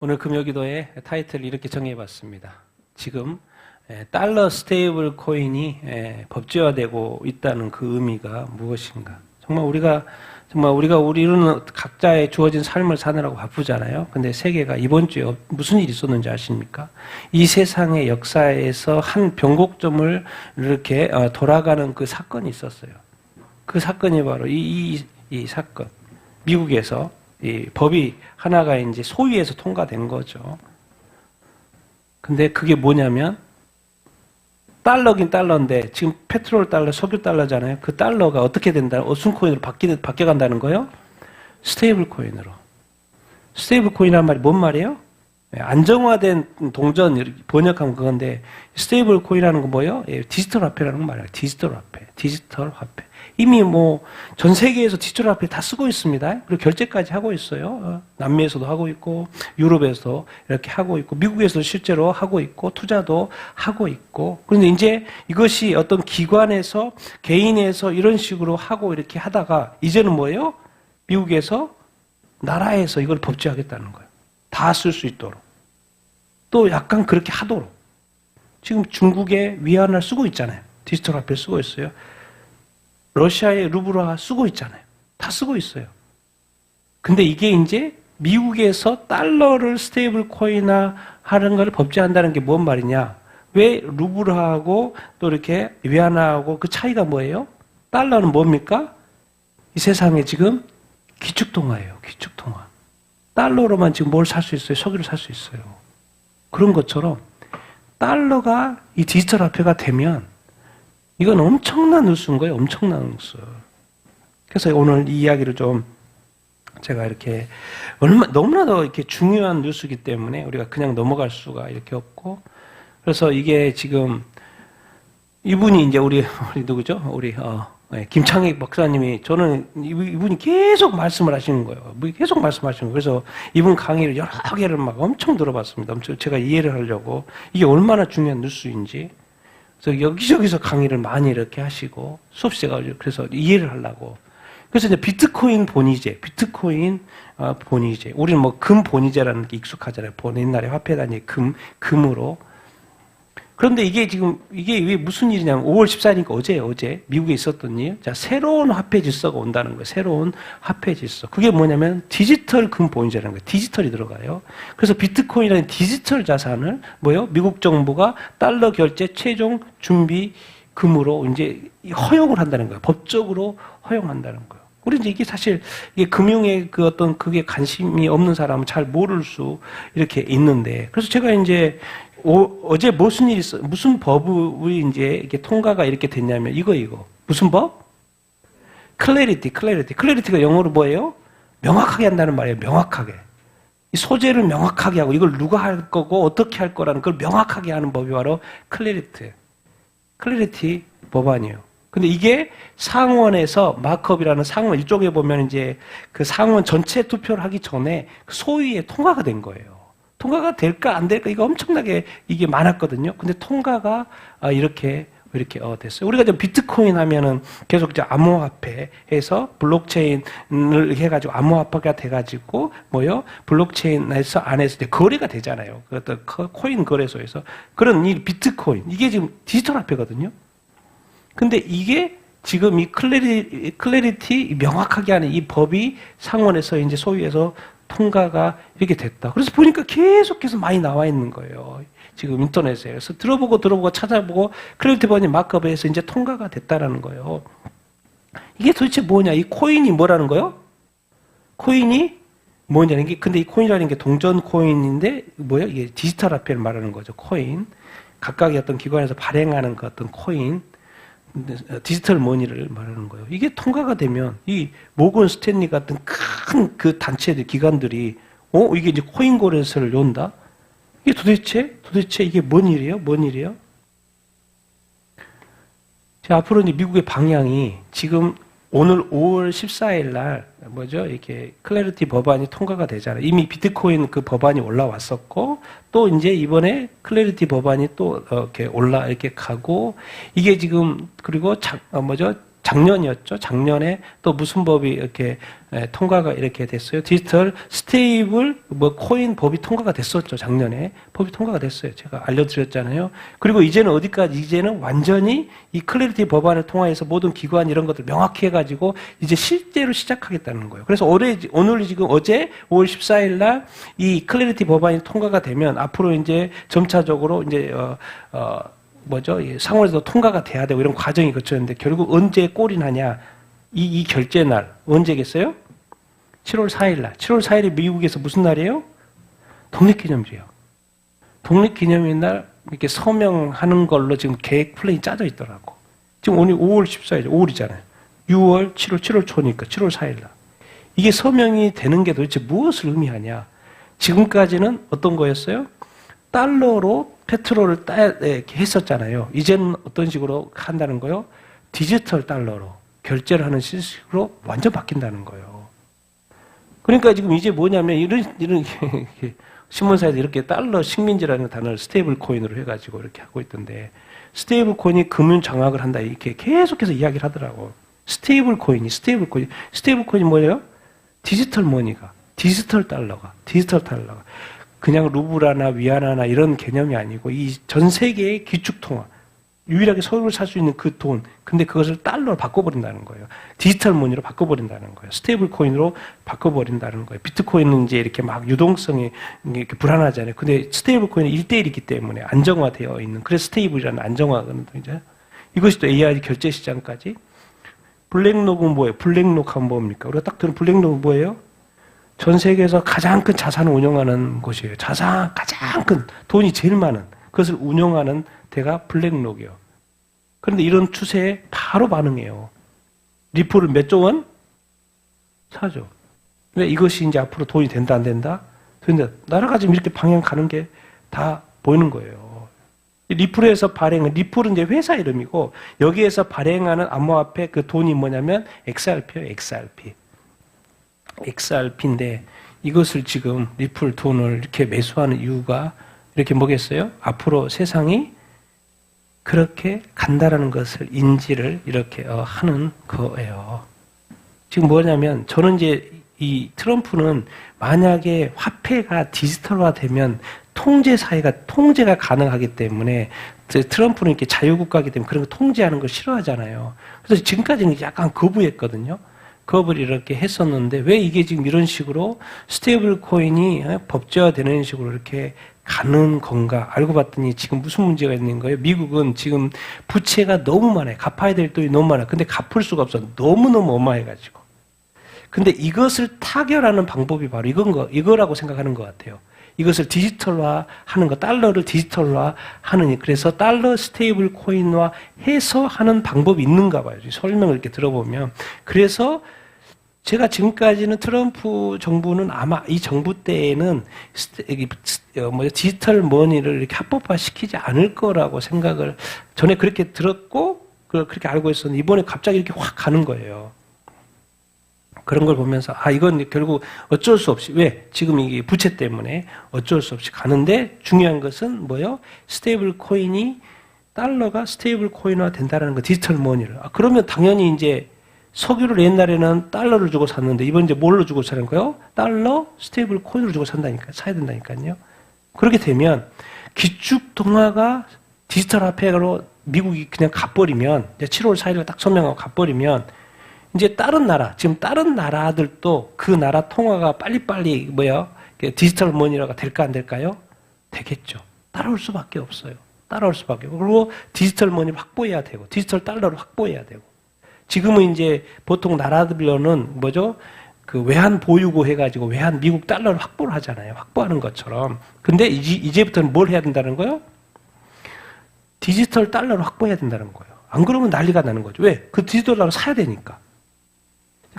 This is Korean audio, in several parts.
오늘 금요기도의 타이틀을 이렇게 정해봤습니다. 지금 달러 스테이블 코인이 법제화되고 있다는 그 의미가 무엇인가? 우리는 각자의 주어진 삶을 사느라고 바쁘잖아요. 근데 세계가 이번 주에 무슨 일이 있었는지 아십니까? 이 세상의 역사에서 한 변곡점을 이렇게 돌아가는 그 사건이 있었어요. 그 사건이 바로 이 사건. 미국에서 이 법이 하나가 이제 소위에서 통과된 거죠. 근데 그게 뭐냐면 달러긴 달러인데 지금 페트롤 달러, 석유 달러잖아요. 그 달러가 어떻게 된다? 어순 코인으로 바뀌어간다는 거예요? 스테이블 코인으로. 스테이블 코인이란 말이 뭔 말이에요? 안정화된 동전 번역하면 그건데 스테이블 코인이라는 건 뭐예요? 디지털 화폐라는 건 말이에요. 디지털 화폐. 이미 전 세계에서 디지털 화폐 다 쓰고 있습니다. 그리고 결제까지 하고 있어요. 남미에서도 하고 있고 유럽에서도 이렇게 하고 있고 미국에서도 실제로 하고 있고 투자도 하고 있고. 그런데 이제 이것이 어떤 기관에서 개인에서 이런 식으로 하고 이렇게 하다가 이제는 뭐예요? 미국에서 나라에서 이걸 법제하겠다는 거예요. 다 쓸 수 있도록. 또 약간 그렇게 하도록. 지금 중국의 위안을 쓰고 있잖아요. 디지털 화폐 쓰고 있어요. 러시아의 루블화 쓰고 있잖아요. 다 쓰고 있어요. 근데 이게 이제 미국에서 달러를 스테이블 코인화 하는 걸 법제한다는 게 뭔 말이냐? 왜 루블화하고 또 이렇게 위안화하고 그 차이가 뭐예요? 달러는 뭡니까? 이 세상에 지금 기축통화예요. 기축통화. 달러로만 지금 뭘 살 수 있어요? 석유를 살 수 있어요. 그런 것처럼 달러가 이 디지털 화폐가 되면 이건 엄청난 뉴스인 거예요. 엄청난 뉴스. 그래서 오늘 이 이야기를 좀 제가 이렇게 너무나도 이렇게 중요한 뉴스이기 때문에 우리가 그냥 넘어갈 수가 이렇게 없고, 그래서 이게 지금 이분이 이제 우리 누구죠? 김창익 박사님이 저는 이분이 계속 말씀을 하시는 거예요. 계속 말씀하시는 거예요. 그래서 이분 강의를 여러 개를 막 엄청 들어봤습니다. 제가 이해를 하려고 이게 얼마나 중요한 뉴스인지. 그래서 여기저기서 강의를 많이 이렇게 하시고 수업 시간에 그래서 이해를 하려고. 그래서 이제 비트코인 본위제. 우리는 금 본위제라는 게 익숙하잖아요. 옛날에 화폐가 이제 금으로. 그런데 이게 왜 무슨 일이냐면 5월 14일이니까 어제 미국에 있었던 일. 자, 새로운 화폐 질서가 온다는 거예요. 새로운 화폐 질서. 그게 뭐냐면 디지털 금 본위제라는 거예요. 디지털이 들어가요. 그래서 비트코인이라는 디지털 자산을 미국 정부가 달러 결제 최종 준비 금으로 이제 허용을 한다는 거예요. 법적으로 허용한다는 거예요. 우리 이제 이게 사실 금융에 그게 관심이 없는 사람은 잘 모를 수 이렇게 있는데, 그래서 제가 이제 어제 무슨 법이 이제 이렇게 통과가 이렇게 됐냐면 이거. 무슨 법? 클래리티가 영어로 뭐예요? 명확하게 한다는 말이에요. 명확하게. 이 소재를 명확하게 하고 이걸 누가 할 거고 어떻게 할 거라는 걸 명확하게 하는 법이 바로 클래리티 법안이에요. 근데 이게 상원에서 마크업이라는 상원 이쪽에 보면 이제 그 상원 전체 투표를 하기 전에 그 소위에 통과가 된 거예요. 통과가 될까 안 될까 이거 엄청나게 이게 많았거든요. 근데 통과가 이렇게 됐어요. 우리가 이제 비트코인 하면은 계속 이제 암호화폐에서 블록체인을 해가지고 암호화폐가 돼가지고 블록체인에서 안에서 이제 거래가 되잖아요. 그 어떤 코인 거래소에서 그런 이 비트코인 이게 지금 디지털 화폐거든요. 근데 이게 지금 이 클래리티 명확하게 하는 이 법이 상원에서 이제 소위에서 통과가 이렇게 됐다. 그래서 보니까 계속해서 많이 나와 있는 거예요. 지금 인터넷에. 그래서 들어보고 찾아보고 클래리티 법안이 마크업에서 이제 통과가 됐다라는 거예요. 이게 도대체 뭐냐? 이 코인이 뭐라는 거예요? 코인이 뭐냐는 게, 근데 이 코인이라는 게 동전 코인인데 이게 디지털 화폐를 말하는 거죠. 코인. 각각의 어떤 기관에서 발행하는 그 어떤 코인. 디지털 머니를 말하는 거예요. 이게 통과가 되면 이 모건 스탠리 같은 큰 그 단체들, 기관들이 이게 이제 코인 거래소를 연다? 이게 도대체 이게 뭔 일이에요? 자, 앞으로 이제 미국의 방향이 지금 오늘 5월 14일 날 이렇게 클래리티 법안이 통과가 되잖아요. 이미 비트코인 그 법안이 올라왔었고 또 이제 이번에 클래리티 법안이 또 이렇게 이렇게 가고 이게 지금 그리고 작년이었죠. 작년에 또 무슨 법이 이렇게 통과가 이렇게 됐어요. 디지털 스테이블 코인 법이 통과가 됐었죠. 작년에 법이 통과가 됐어요. 제가 알려드렸잖아요. 그리고 이제는 어디까지? 이제는 완전히 이 클래리티 법안을 통해서 모든 기관 이런 것들 명확히 해가지고 이제 실제로 시작하겠다는 거예요. 그래서 오늘 지금 어제 5월 14일 날 이 클래리티 법안이 통과가 되면 앞으로 이제 점차적으로 이제 상원에서 통과가 돼야 되고 이런 과정이 거쳤는데 결국 언제 골이 나냐? 이 결제 날 언제겠어요? 7월 4일 날. 7월 4일이 미국에서 무슨 날이에요? 독립기념일이에요. 독립기념일 날 이렇게 서명하는 걸로 지금 계획 플랜이 짜져 있더라고. 지금 오늘 5월 14일, 5월이잖아요. 6월, 7월 초니까 7월 4일 날. 이게 서명이 되는 게 도대체 무엇을 의미하냐? 지금까지는 어떤 거였어요? 달러로 페트롤을 이렇게 했었잖아요. 이제는 어떤 식으로 한다는 거요? 디지털 달러로 결제를 하는 식으로 완전 바뀐다는 거예요. 그러니까 지금 이제 뭐냐면 이런 신문사에서 이렇게 달러 식민지라는 단어를 스테이블 코인으로 해가지고 이렇게 하고 있던데 스테이블 코인이 금융 장악을 한다 이렇게 계속해서 이야기를 하더라고. 스테이블 코인이 뭐예요? 디지털 머니가 디지털 달러가 그냥 루블화나 위안화나 이런 개념이 아니고 이 전 세계의 기축통화 유일하게 서울을 살 수 있는 그 돈 근데 그것을 달러로 바꿔버린다는 거예요. 디지털 머니로 바꿔버린다는 거예요. 스테이블 코인으로 바꿔버린다는 거예요. 비트코인은 이제 이렇게 막 유동성이 이렇게 불안하잖아요. 근데 스테이블 코인은 1대1이기 때문에 안정화되어 있는 그래서 스테이블이라는 안정화거든요. 이제 이것이 또 AI 결제 시장까지 블랙록은 뭐예요? 블랙록하면 뭡니까? 우리가 딱 들은 블랙록은 뭐예요? 전 세계에서 가장 큰 자산을 운영하는 곳이에요. 가장 큰 돈이 제일 많은 그것을 운영하는 데가 블랙록이에요. 그런데 이런 추세에 바로 반응해요. 리플을 몇 조 원? 사죠. 왜 이것이 이제 앞으로 돈이 된다 안 된다? 된다. 나라가 지금 이렇게 방향 가는 게 다 보이는 거예요. 리플에서 리플은 이제 회사 이름이고 여기에서 발행하는 암호화폐 그 돈이 뭐냐면 XRP예요. XRP인데 이것을 지금 리플 돈을 이렇게 매수하는 이유가 이렇게 뭐겠어요? 앞으로 세상이 그렇게 간다라는 것을 인지를 이렇게 하는 거예요. 지금 뭐냐면 저는 이제 이 트럼프는 만약에 화폐가 디지털화되면 통제가 가능하기 때문에 트럼프는 이렇게 자유국가이기 때문에 그런 거 통제하는 걸 싫어하잖아요. 그래서 지금까지는 약간 거부했거든요. 겁을 이렇게 했었는데 왜 이게 지금 이런 식으로 스테이블 코인이 법제화되는 식으로 이렇게 가는 건가 알고 봤더니 지금 무슨 문제가 있는 거예요? 미국은 지금 부채가 너무 많아요. 갚아야 될 돈이 너무 많아요. 근데 갚을 수가 없어. 너무너무 어마해가지고. 근데 이것을 타결하는 방법이 바로 이거라고 생각하는 것 같아요. 이것을 디지털화 하는 거, 달러를 디지털화 하는, 그래서 달러 스테이블 코인화 해서 하는 방법이 있는가 봐요. 설명을 이렇게 들어보면. 그래서 제가 지금까지는 트럼프 정부는 아마 이 정부 때에는 디지털 머니를 이렇게 합법화 시키지 않을 거라고 생각을 전에 그렇게 들었고, 그렇게 알고 있었는데 이번에 갑자기 이렇게 확 가는 거예요. 그런 걸 보면서 이건 결국 어쩔 수 없이 왜 지금 이게 부채 때문에 어쩔 수 없이 가는데 중요한 것은 뭐요? 스테이블 코인이 달러가 스테이블 코인화 된다라는 거 디지털 머니를 그러면 당연히 이제 석유를 옛날에는 달러를 주고 샀는데 이번 이제 뭘로 주고 사는 거예요? 달러 스테이블 코인으로 주고 사야 된다니까요. 그렇게 되면 기축 동화가 디지털 화폐로 미국이 그냥 가버리면 이제 7월 4일에 딱 서명하고 가버리면 이제 다른 나라들도 그 나라 통화가 빨리빨리 디지털 머니가 될까 안 될까요? 되겠죠. 따라올 수밖에 없어요. 그리고 디지털 머니를 확보해야 되고 디지털 달러를 확보해야 되고 지금은 이제 보통 나라들로는 그 외환 보유고 해가지고 외환 미국 달러를 확보를 하잖아요. 확보하는 것처럼. 근데 이제부터는 뭘 해야 된다는 거예요? 디지털 달러를 확보해야 된다는 거예요. 안 그러면 난리가 나는 거죠. 왜? 그 디지털 달러를 사야 되니까.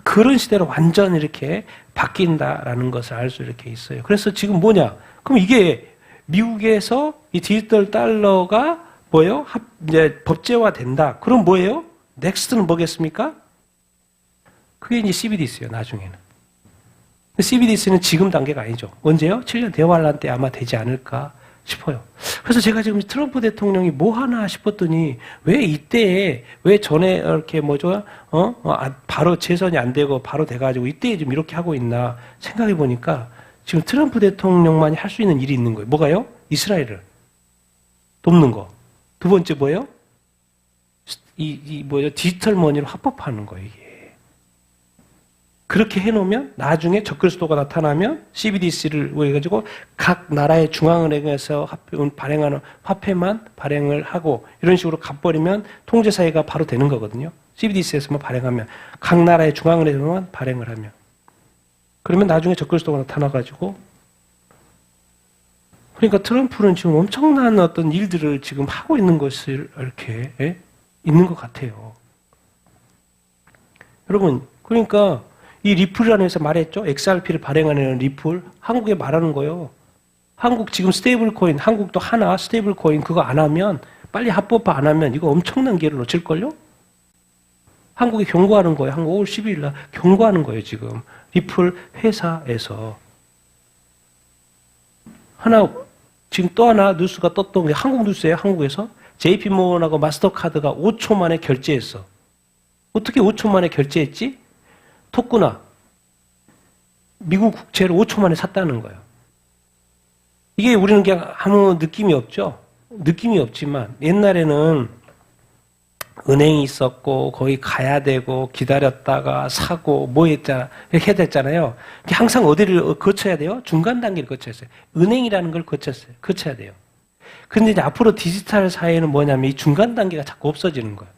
그런 시대로 완전 이렇게 바뀐다라는 것을 알 수 이렇게 있어요. 그래서 지금 뭐냐? 그럼 이게 미국에서 이 디지털 달러가 뭐예요? 이제 법제화 된다. 그럼 뭐예요? 넥스트는 뭐겠습니까? 그게 이제 CBDC예요, 나중에는. CBDC는 지금 단계가 아니죠. 언제요? 7년 대환란 때 아마 되지 않을까 싶어요. 그래서 제가 지금 트럼프 대통령이 뭐 하나 싶었더니 왜 이때에 왜 전에 이렇게 뭐죠? 바로 재선이 안 되고 바로 돼가지고 이때에 좀 이렇게 하고 있나 생각해 보니까 지금 트럼프 대통령만이 할 수 있는 일이 있는 거예요. 뭐가요? 이스라엘을 돕는 거. 두 번째 뭐예요? 뭐죠? 디지털 머니를 합법화하는 거예요, 이게. 그렇게 해놓으면 나중에 적글수도가 나타나면 CBDC를 해가지고 각 나라의 중앙은행에서 발행하는 화폐만 발행을 하고 이런 식으로 갚버리면 통제사회가 바로 되는 거거든요. CBDC에서만 발행하면 각 나라의 중앙은행에서만 발행을 하면 그러면 나중에 적글수도가 나타나가지고 그러니까 트럼프는 지금 엄청난 어떤 일들을 지금 하고 있는 것을 이렇게 있는 것 같아요. 여러분 그러니까 이 리플이라는 회사 말했죠. XRP를 발행하는 리플. 한국에 말하는 거예요. 한국 지금 스테이블 코인, 한국도 하나 스테이블 코인 그거 안 하면 빨리 합법화 안 하면 이거 엄청난 기회를 놓칠걸요? 한국에 경고하는 거예요. 한국 5월 12일 날 경고하는 거예요, 지금. 리플 회사에서. 지금 또 하나 뉴스가 떴던 게 한국 뉴스예요, 한국에서. JP모건하고 마스터카드가 5초 만에 결제했어. 어떻게 5초 만에 결제했지? 토꾸나 미국 국채를 5초 만에 샀다는 거예요. 이게 우리는 그냥 아무 느낌이 없죠. 느낌이 없지만 옛날에는 은행이 있었고 거기 가야 되고 기다렸다가 사고 뭐 했잖아 이렇게 해야 됐잖아요. 항상 어디를 거쳐야 돼요? 중간 단계를 거쳤어요. 은행이라는 걸 거쳐야 돼요. 근데 이제 앞으로 디지털 사회는 뭐냐면 이 중간 단계가 자꾸 없어지는 거예요.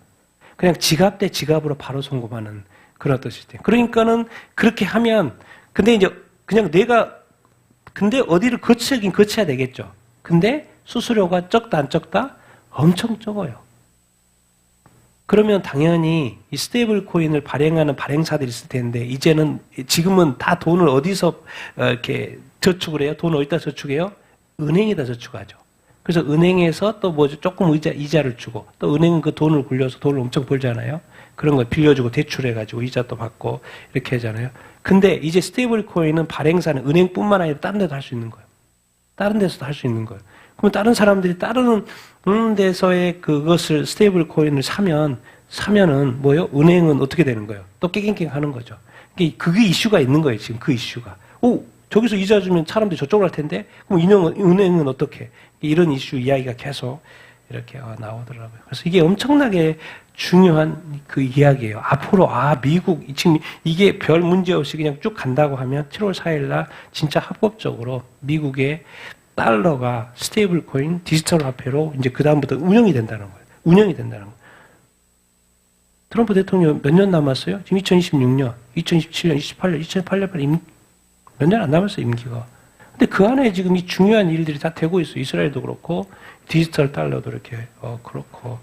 그냥 지갑 대 지갑으로 바로 송금하는 그런 뜻이 돼요. 그러니까는 그렇게 하면 근데 이제 그냥 근데 어디를 거치긴 거쳐야 되겠죠. 근데 수수료가 적다 안 적다? 엄청 적어요. 그러면 당연히 이 스테이블 코인을 발행하는 발행사들이 있을 텐데 지금은 다 돈을 어디서 이렇게 저축을 해요? 돈을 어디다 저축해요? 은행에다 저축하죠. 그래서 은행에서 또 뭐죠? 조금 이자를 주고 또 은행은 그 돈을 굴려서 돈을 엄청 벌잖아요. 그런 거 빌려주고 대출해가지고 이자도 받고 이렇게 하잖아요. 근데 이제 스테이블 코인은 발행사는 은행뿐만 아니라 다른 데도 할 수 있는 거예요. 다른 데서도 할 수 있는 거예요. 그럼 다른 사람들이 다른 데서의 그것을 스테이블 코인을 사면은 뭐요? 은행은 어떻게 되는 거예요? 또 깨갱깽 하는 거죠. 그게 이슈가 있는 거예요. 지금 그 이슈가. 저기서 이자 주면 사람들이 저쪽으로 할 텐데 그럼 은행은 어떻게? 이런 이슈 이야기가 계속 이렇게 나오더라고요. 그래서 이게 엄청나게 중요한 그 이야기예요. 앞으로 미국 지금 이게 별 문제 없이 그냥 쭉 간다고 하면 7월 4일 날 진짜 합법적으로 미국의 달러가 스테이블 코인 디지털 화폐로 이제 그다음부터 운영이 된다는 거예요. 운영이 된다는 거예요. 트럼프 대통령 몇 년 남았어요? 지금 2026년, 2027년, 28년 몇 년 안 남았어요, 임기가. 근데 그 안에 지금 이 중요한 일들이 다 되고 있어요. 이스라엘도 그렇고 디지털 달러도 이렇게 그렇고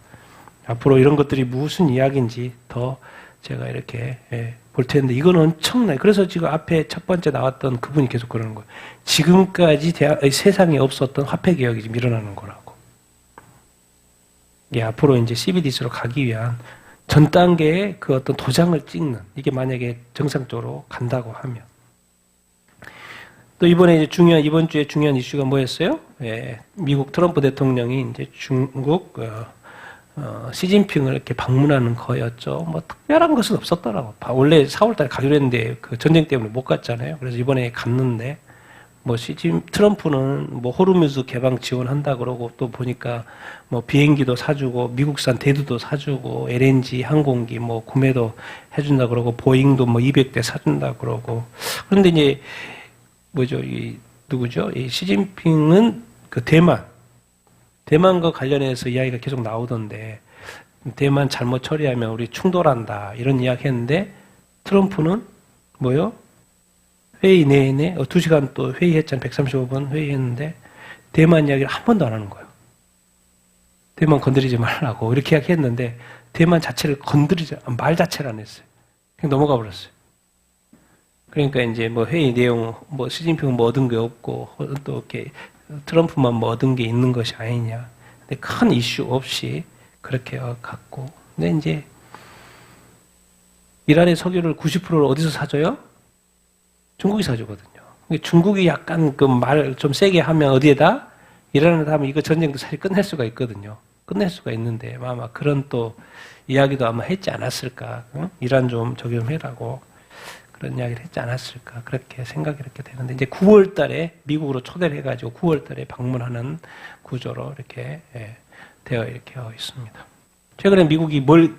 앞으로 이런 것들이 무슨 이야기인지 더 제가 이렇게 볼 텐데 이건 엄청나요. 그래서 지금 앞에 첫 번째 나왔던 그분이 계속 그러는 거예요. 지금까지 세상에 없었던 화폐 개혁이 지금 일어나는 거라고. 앞으로 이제 CBDC로 가기 위한 전 단계의 그 어떤 도장을 찍는 이게 만약에 정상적으로 간다고 하면. 또 이번 주에 중요한 이슈가 뭐였어요? 미국 트럼프 대통령이 이제 중국 시진핑을 이렇게 방문하는 거였죠. 뭐 특별한 것은 없었더라고. 원래 4월달에 가기로 했는데 그 전쟁 때문에 못 갔잖아요. 그래서 이번에 갔는데 뭐 트럼프는 뭐 호르무즈 개방 지원한다 그러고 또 보니까 뭐 비행기도 사주고 미국산 대두도 사주고 LNG 항공기 뭐 구매도 해준다 그러고 보잉도 뭐 200대 사준다 그러고 그런데 이제 누구죠? 이 시진핑은 그 대만과 관련해서 이야기가 계속 나오던데 대만 잘못 처리하면 우리 충돌한다 이런 이야기 했는데 트럼프는 회의 내내 2시간 또 회의했잖아요. 135번 회의했는데 대만 이야기를 한 번도 안 하는 거예요. 대만 건드리지 말라고 이렇게 이야기했는데 대만 자체를 말 자체를 안 했어요. 그냥 넘어가 버렸어요. 그러니까 이제 회의 내용 시진핑은 얻은 게 없고 또 이렇게 트럼프만 얻은 게 있는 것이 아니냐. 근데 큰 이슈 없이 그렇게 갔고. 근데 이제 이란의 석유를 90%를 어디서 사줘요? 중국이 사주거든요. 중국이 약간 그 말 좀 세게 하면 어디에다? 이란을 하면 이거 전쟁도 사실 끝낼 수가 있거든요. 끝낼 수가 있는데 아마 그런 또 이야기도 아마 했지 않았을까. 응? 이란 좀 저기 좀 해라고 그런 이야기를 했지 않았을까. 그렇게 생각이 이렇게 되는데 이제 9월 달에 미국으로 초대를 해가지고 9월 달에 방문하는 구조로 이렇게 되어 이렇게 있습니다. 최근에 미국이 뭘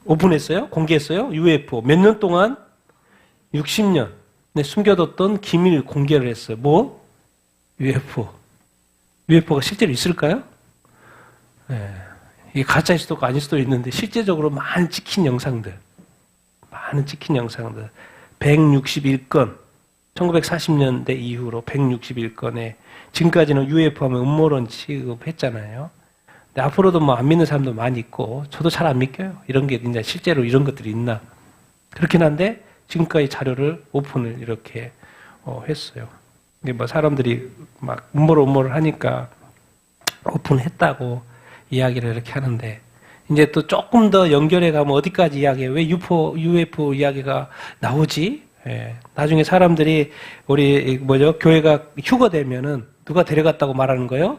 오픈했어요? 공개했어요? UFO. 몇 년 동안? 60년. 숨겨뒀던 기밀 공개를 했어요. 뭐? UFO. UFO가 실제로 있을까요? 이게 가짜일 수도 있고 아닐 수도 있는데 실제적으로 많은 찍힌 영상들. 161건. 1940년대 이후로 161건에 지금까지는 UFO 하면 음모론 취급했잖아요. 근데 앞으로도 뭐 안 믿는 사람도 많이 있고 저도 잘 안 믿겨요. 이런 게 이제 실제로 이런 것들이 있나. 그렇긴 한데 지금까지 자료를 오픈을 이렇게 했어요. 근데 뭐 사람들이 막 음모를 하니까 오픈했다고 이야기를 이렇게 하는데 이제 또 조금 더 연결해 가면 어디까지 이야기해? 왜 UFO 이야기가 나오지? 나중에 사람들이 우리 교회가 휴거되면은 누가 데려갔다고 말하는 거예요?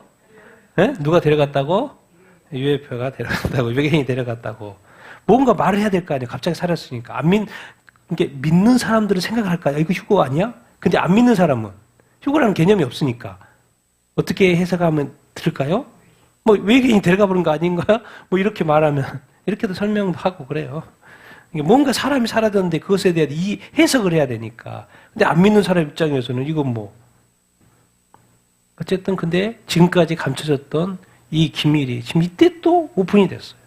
누가 데려갔다고? UFO가 데려갔다고, 외계인이 데려갔다고. 뭔가 말을 해야 될 거 아니에요. 갑자기 사라졌으니까. 이게 믿는 사람들은 생각할까요? 이거 휴거 아니야? 근데 안 믿는 사람은 휴거라는 개념이 없으니까 어떻게 해석하면 들을까요? 뭐 외계인이 데려가 버린 거 아닌가? 뭐 이렇게 말하면 이렇게도 설명도 하고 그래요. 뭔가 사람이 사라졌는데 그것에 대한 이 해석을 해야 되니까. 근데 안 믿는 사람 입장에서는 이건 뭐 어쨌든 근데 지금까지 감춰졌던 이 기밀이 지금 이때 또 오픈이 됐어요.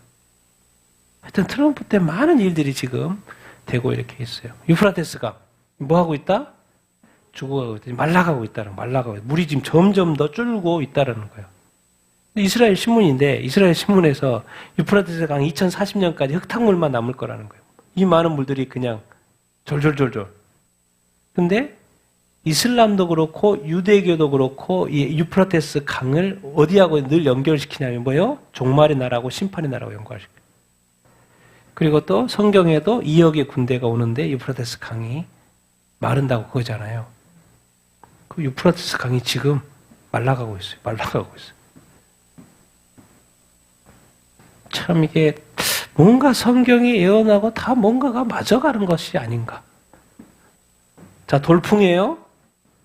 하여튼 트럼프 때 많은 일들이 지금 되고 이렇게 있어요. 유프라테스강 뭐 하고 있다? 죽어가고 있다. 말라가고 있다. 물이 지금 점점 더 줄고 있다라는 거예요. 이스라엘 신문인데 이스라엘 신문에서 유프라테스 강 2040년까지 흙탕물만 남을 거라는 거예요. 이 많은 물들이 그냥 졸졸졸졸. 근데 이슬람도 그렇고 유대교도 그렇고 이 유프라테스 강을 어디하고 늘 연결시키냐면 뭐예요? 종말의 나라하고 심판의 나라하고 연결시켜요. 그리고 또 성경에도 2억의 군대가 오는데 유프라테스 강이 마른다고 그거잖아요. 그 유프라테스 강이 지금 말라가고 있어요. 참 이게 뭔가 성경이 예언하고 다 뭔가가 맞아가는 것이 아닌가. 자, 돌풍이에요.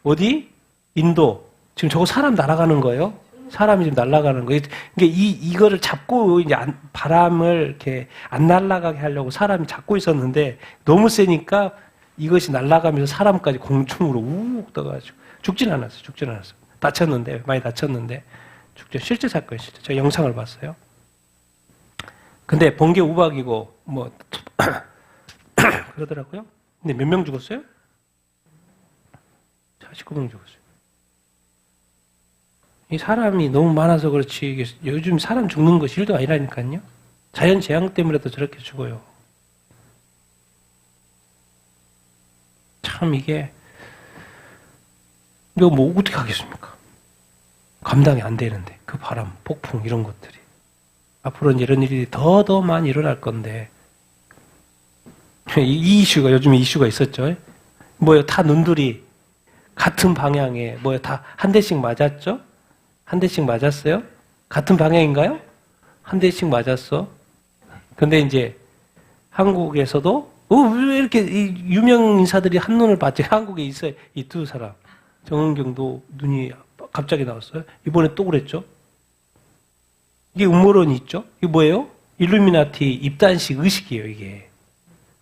어디? 인도. 지금 저거 사람 날아가는 거예요. 사람이 지금 날아가는 거예요. 이거를 잡고 이제 바람을 이렇게 안 날아가게 하려고 사람이 잡고 있었는데 너무 세니까 이것이 날아가면서 사람까지 공중으로 우욱 떠가지고 죽진 않았어요. 다쳤는데 많이 다쳤는데 실제 사건이죠. 제가 영상을 봤어요. 근데 번개 우박이고 뭐 그러더라고요. 근데 몇 명 죽었어요? 49명 죽었어요. 이 사람이 너무 많아서 그렇지 이게 요즘 사람 죽는 것이 일도 아니라니까요. 자연 재앙 때문에도 저렇게 죽어요. 참 이거 뭐 어떻게 하겠습니까? 감당이 안 되는데 그 바람, 폭풍 이런 것들이 앞으로는 이런 일이 더 많이 일어날 건데 이 이슈가 요즘에 이슈가 있었죠. 뭐요? 다 눈들이 같은 방향에 뭐요? 다 한 대씩 맞았죠? 한 대씩 맞았어요? 같은 방향인가요? 한 대씩 맞았어. 근데 이제 한국에서도 왜 이렇게 유명 인사들이 한눈을 봤지? 한국에 있어요. 이 두 사람. 정은경도 눈이 갑자기 나왔어요. 이번에 또 그랬죠. 이게 음모론이 있죠. 이게 뭐예요? 일루미나티 입단식 의식이에요, 이게.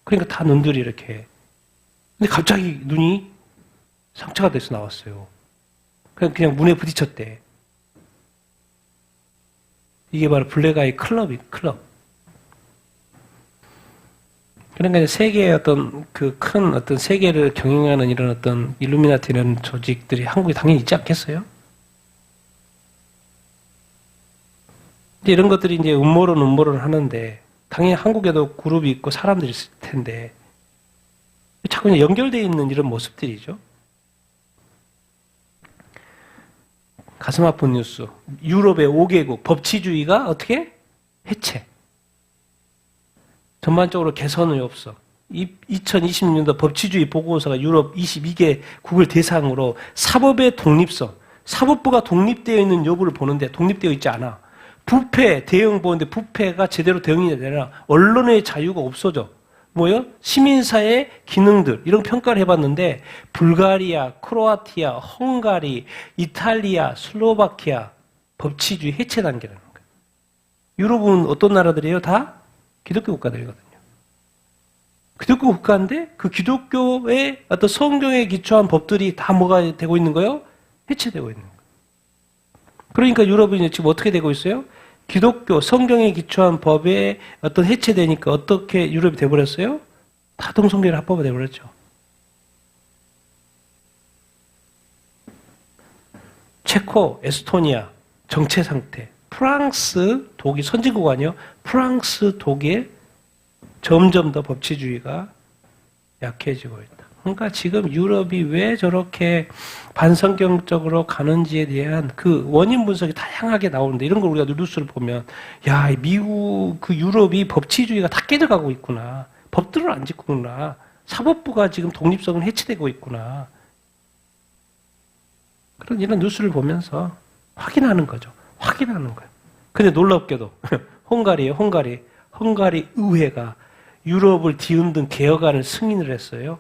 그러니까 다 눈들이 이렇게. 근데 갑자기 눈이 상처가 돼서 나왔어요. 그냥 문에 부딪혔대. 이게 바로 블랙아이 클럽. 그러니까 세계의 어떤 그 큰 어떤 세계를 경영하는 이런 어떤 일루미나티라는 조직들이 한국에 당연히 있지 않겠어요? 이제 이런 것들이 이제 음모론 하는데 당연히 한국에도 그룹이 있고 사람들이 있을 텐데 자꾸 그냥 연결되어 있는 이런 모습들이죠. 가슴 아픈 뉴스. 유럽의 5개국 법치주의가 어떻게? 해체. 전반적으로 개선이 없어. 2020년도 법치주의 보고서가 유럽 22개국을 대상으로 사법의 독립성, 사법부가 독립되어 있는 여부를 보는데 독립되어 있지 않아. 부패, 대응 보는데 부패가 제대로 대응이 되나. 언론의 자유가 없어져. 뭐요? 시민사회 기능들 이런 평가를 해봤는데 불가리아, 크로아티아, 헝가리, 이탈리아, 슬로바키아 법치주의 해체 단계라는 거예요. 유럽은 어떤 나라들이에요? 다 기독교 국가들이거든요. 기독교 국가인데 그 기독교의 어떤 성경에 기초한 법들이 다 뭐가 되고 있는 거예요? 해체되고 있는 거예요. 그러니까 유럽은 지금 어떻게 되고 있어요? 기독교, 성경에 기초한 법에 어떤 해체되니까 어떻게 유럽이 돼버렸어요? 다동성결 합법화 돼버렸죠. 체코, 에스토니아, 정체 상태. 프랑스, 독일, 선진국 아니요? 프랑스, 독일, 점점 더 법치주의가 약해지고 있다. 그러니까 지금 유럽이 왜 저렇게 반성경적으로 가는지에 대한 그 원인 분석이 다양하게 나오는데 이런 걸 우리가 뉴스를 보면 야, 미국, 그 유럽이 법치주의가 다 깨져가고 있구나. 법들을 안 지키구나. 사법부가 지금 독립성은 해체되고 있구나. 그런 이런 뉴스를 보면서 확인하는 거죠. 확인하는 거예요. 근데 놀랍게도 헝가리에요, 헝가리. 헝가리 의회가 유럽을 뒤흔든 개혁안을 승인을 했어요.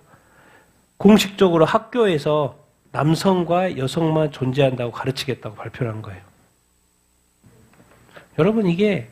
공식적으로 학교에서 남성과 여성만 존재한다고 가르치겠다고 발표를 한 거예요. 여러분 이게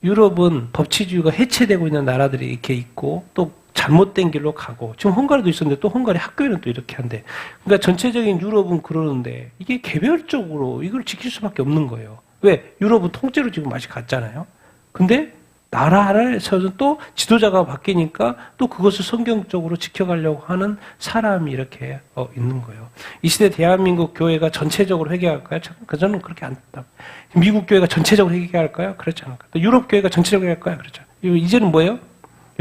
유럽은 법치주의가 해체되고 있는 나라들이 이렇게 있고 또 잘못된 길로 가고 지금 헝가리도 있었는데 또 헝가리 학교에는 또 이렇게 한대. 그러니까 전체적인 유럽은 그러는데 이게 개별적으로 이걸 지킬 수밖에 없는 거예요. 왜? 유럽은 통째로 지금 맛이 갔잖아요. 근데 나라에서는 또 지도자가 바뀌니까 또 그것을 성경적으로 지켜가려고 하는 사람이 이렇게 있는 거예요. 이 시대 대한민국 교회가 전체적으로 회개할까요? 저는 그렇게 안 된다. 미국 교회가 전체적으로 회개할까요? 그렇지 않을까요? 유럽 교회가 전체적으로 회개할까요? 그렇죠. 이제는 뭐예요?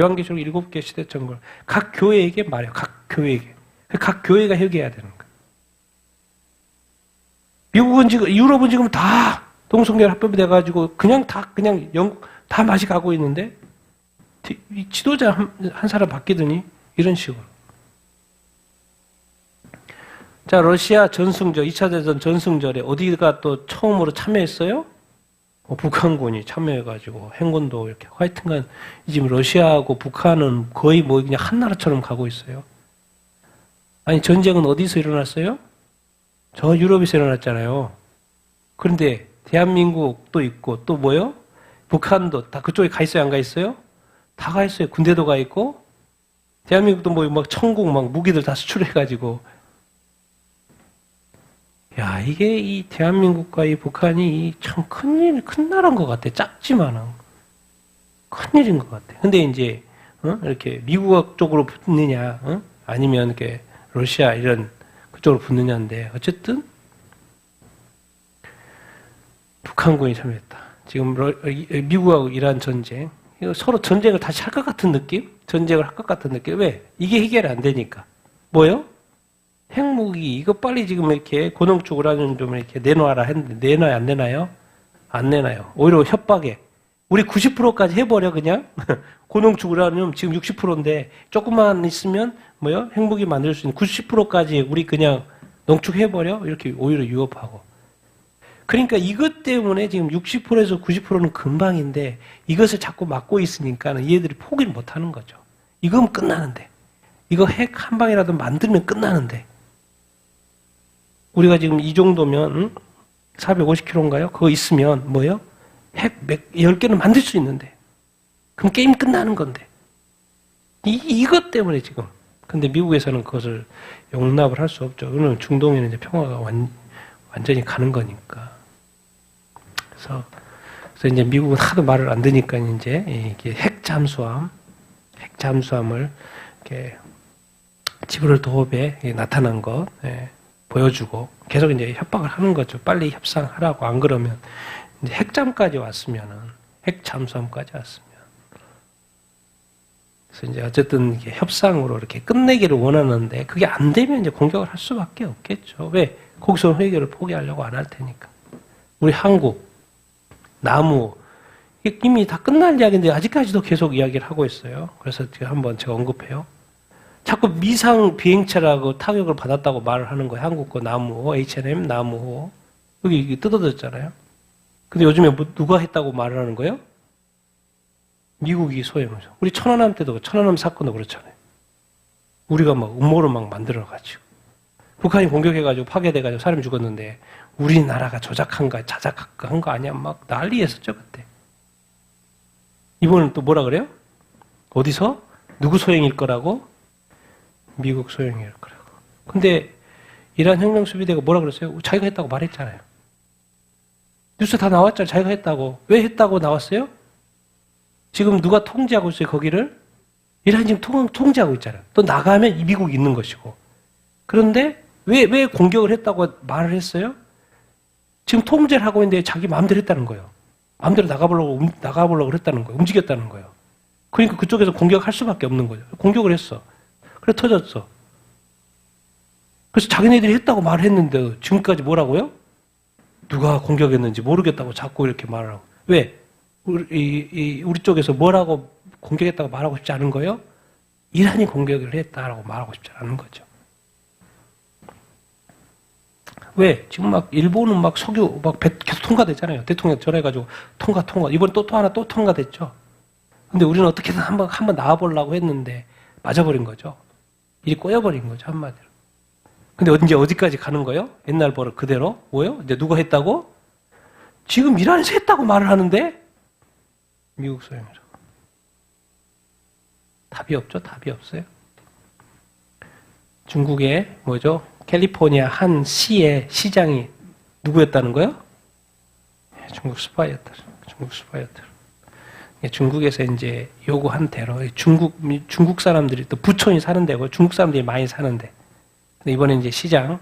요한계시록 7개 시대점을 각 교회에게 말해요. 각 교회에게. 각 교회가 회개해야 되는 거예요. 미국은 지금, 유럽은 지금 다 동성결 합법이 돼가지고 그냥 다 맛이 가고 있는데 지도자 한 사람 바뀌더니 이런 식으로. 자, 러시아 전승절, 2차 대전 전승절에 어디가 또 처음으로 참여했어요? 북한군이 참여해가지고 행군도 이렇게 하여튼간 지금 러시아하고 북한은 거의 뭐 그냥 한 나라처럼 가고 있어요. 아니 전쟁은 어디서 일어났어요? 저 유럽에서 일어났잖아요. 그런데 대한민국도 있고 또 뭐요? 북한도 다 그쪽에 가 있어요? 안 가 있어요? 다 가 있어요. 군대도 가 있고 대한민국도 뭐 막 천국 막 무기들 다 수출해가지고 야 이게 이 대한민국과 이 북한이 참 큰 나라인 것 같아. 작지만은 큰일인 것 같아. 근데 이제 이렇게 미국 쪽으로 붙느냐 아니면 이렇게 러시아 이런 그쪽으로 붙느냐인데 어쨌든 북한군이 참여했다. 지금 미국하고 이란 전쟁, 서로 전쟁을 다시 할 것 같은 느낌? 전쟁을 할 것 같은 느낌? 왜? 이게 해결이 안 되니까. 뭐요? 핵무기, 이거 빨리 지금 이렇게 고농축 우라늄 좀 이렇게 내놔라 했는데, 내놔요? 안 내놔요? 안 내놔요. 오히려 협박에. 우리 90%까지 해버려, 그냥. 고농축 우라늄 지금 60%인데, 조금만 있으면, 뭐요? 핵무기 만들 수 있는 90%까지 우리 그냥 농축해버려? 이렇게 오히려 유업하고. 그러니까 이것 때문에 지금 60%에서 90%는 금방인데 이것을 자꾸 막고 있으니까 얘들이 포기를 못 하는 거죠. 이거면 끝나는데. 이거 핵 한 방이라도 만들면 끝나는데. 우리가 지금 이 정도면 450kg인가요? 그거 있으면 뭐예요? 핵 10개는 만들 수 있는데. 그럼 게임 끝나는 건데. 이것 때문에 지금. 근데 미국에서는 그것을 용납을 할 수 없죠. 그러면 중동에는 이제 평화가 완전히 가는 거니까. 그래서 이제 미국은 하도 말을 안 듣니까 이제 이게 핵 잠수함을 이렇게 지브롤 도읍에 나타난 것 보여주고 계속 이제 협박을 하는 거죠. 빨리 협상하라고. 안 그러면 이제 핵잠까지 왔으면은 핵 잠수함까지 왔으면. 그래서 이제 어쨌든 이게 협상으로 이렇게 끝내기를 원하는데 그게 안 되면 이제 공격을 할 수밖에 없겠죠. 왜? 거기서 해결을 포기하려고 안 할 테니까. 우리 한국, 나무, 이미 다 끝날 이야기인데 아직까지도 계속 이야기를 하고 있어요. 그래서 제가 한번 언급해요. 자꾸 미상 비행체라고 타격을 받았다고 말을 하는 거예요. 한국 거 나무호, H&M 나무호. 여기 뜯어졌잖아요. 근데 요즘에 누가 했다고 말을 하는 거예요? 미국이 소행하죠. 우리 천안함 때도 천안함 사건도 그렇잖아요. 우리가 막 음모를 막 만들어가지고 북한이 공격해가지고 파괴돼가지고 사람이 죽었는데 우리나라가 조작한가 자작한 거 아니야? 막 난리였었죠 그때. 이번은 또 뭐라 그래요? 어디서? 누구 소행일 거라고? 미국 소행일 거라고. 근데 이란 혁명수비대가 뭐라 그랬어요? 자기가 했다고 말했잖아요. 뉴스 다 나왔잖아요. 자기가 했다고. 왜 했다고 나왔어요? 지금 누가 통제하고 있어요, 거기를? 이란이 지금 통제하고 있잖아요. 또 나가면 미국이 있는 것이고. 그런데 왜 공격을 했다고 말을 했어요? 지금 통제를 하고 있는데 자기 마음대로 했다는 거예요. 마음대로 나가보려고 그랬다는 거예요. 움직였다는 거예요. 그러니까 그쪽에서 공격할 수밖에 없는 거죠. 공격을 했어. 그래 터졌어. 그래서 자기네들이 했다고 말을 했는데 지금까지 뭐라고요? 누가 공격했는지 모르겠다고 자꾸 이렇게 말을 하고. 왜? 우리 쪽에서 뭐라고 공격했다고 말하고 싶지 않은 거예요? 이란이 공격을 했다라고 말하고 싶지 않은 거죠. 왜? 지금 막 일본은 막 석유 막 계속 통과됐잖아요. 대통령 전해가지고 통과. 이번 또 하나 또 통과됐죠. 근데 우리는 어떻게든 한번 나와보려고 했는데 맞아버린 거죠. 일이 꼬여버린 거죠 한마디로. 근데 이제 어디까지 가는 거예요? 옛날 버릇 그대로 뭐요? 이제 누가 했다고? 지금 이란에서 했다고 말을 하는데 미국 소행이라고. 답이 없죠. 답이 없어요. 중국의 뭐죠? 캘리포니아 한 시의 시장이 누구였다는 거예요? 중국 스파이였다. 중국에서 이제 요구한 대로 중국 사람들이 또 부촌이 사는 데고 중국 사람들이 많이 사는데 이번에 이제 시장인데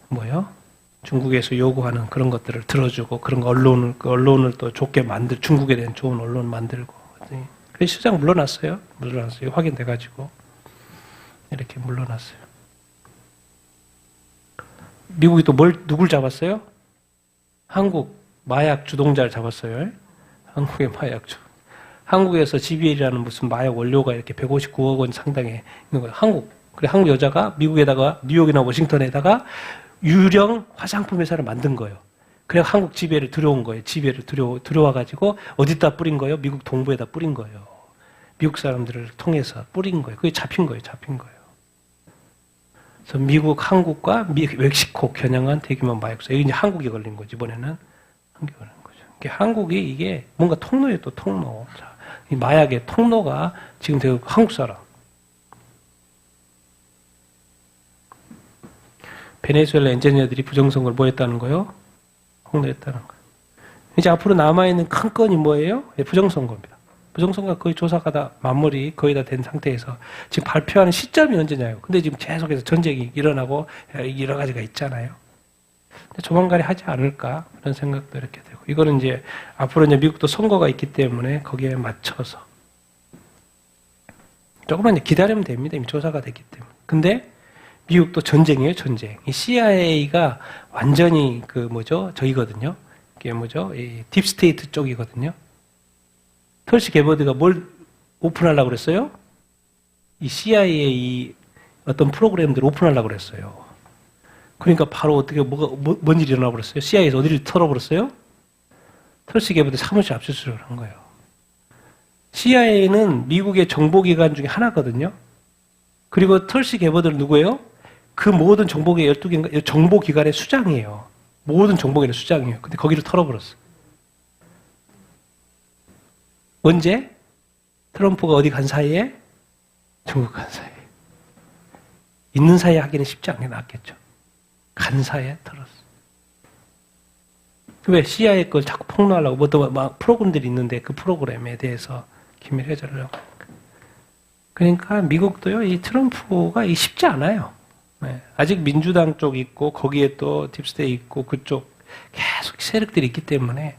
뭐요? 중국에서 요구하는 그런 것들을 들어주고 그런 거 언론을 또 좋게 중국에 대한 좋은 언론 만들고 그래서 시장 물러났어요. 확인돼가지고 이렇게 물러났어요. 미국이 또 누굴 잡았어요? 한국 마약 주동자를 잡았어요. 한국의 마약주. 한국에서 GBL이라는 무슨 마약 원료가 이렇게 159억 원 상당의 있는 거예요. 한국 여자가 미국에다가 뉴욕이나 워싱턴에다가 유령 화장품 회사를 만든 거예요. 그래서 한국 GBL을 들여온 거예요. GBL을 들여와가지고 어디다 뿌린 거예요? 미국 동부에다 뿌린 거예요. 미국 사람들을 통해서 뿌린 거예요. 그게 잡힌 거예요. 그래서 미국, 한국과 멕시코 겨냥한 대규모 마약사. 이게 이제 한국이 걸린 거지, 이번에는. 한국이 걸린 거죠. 한국이 이게 뭔가 통로예요, 또 통로. 자, 이 마약의 통로가 지금 되게 한국 사람. 베네수엘라 엔지니어들이 부정선거를 뭐 했다는 거요? 홍보했다는 거예요. 이제 앞으로 남아있는 큰 건이 뭐예요? 부정선거입니다. 부정선거가 거의 조사가 다 마무리 거의 다 된 상태에서 지금 발표하는 시점이 언제냐요. 근데 지금 계속해서 전쟁이 일어나고 여러 가지가 있잖아요. 조만간에 하지 않을까 그런 생각도 이렇게 되고 이거는 이제 앞으로 이제 미국도 선거가 있기 때문에 거기에 맞춰서 조금만 기다리면 됩니다. 이미 조사가 됐기 때문에. 근데 미국도 전쟁이에요, 전쟁. 이 CIA가 완전히 저기거든요. 이게 이 딥스테이트 쪽이거든요. 털시 게버드가 뭘 오픈하려고 그랬어요? 이 CIA 어떤 프로그램들을 오픈하려고 그랬어요. 그러니까 바로 어떻게 뭔 일이 일어나 버렸어요? CIA에서 어디를 털어버렸어요? 털시 게버드 사무실 압수수색을 한 거예요. CIA는 미국의 정보기관 중에 하나거든요. 그리고 털시 게버드는 누구예요? 그 모든 정보기관 12개인가 정보기관의 수장이에요. 모든 정보기관의 수장이에요. 근데 거기를 털어버렸어. 언제? 트럼프가 어디 간 사이에? 중국 간 사이에. 있는 사이에 하기는 쉽지 않게 낫겠죠. 간 사이에 털었어. 왜? CIA 걸 자꾸 폭로하려고 막 프로그램들이 있는데 그 프로그램에 대해서 기밀 해제를 하고. 그러니까 미국도요, 이 트럼프가 쉽지 않아요. 네. 아직 민주당 쪽 있고, 거기에 또 딥스테이 있고, 그쪽 계속 세력들이 있기 때문에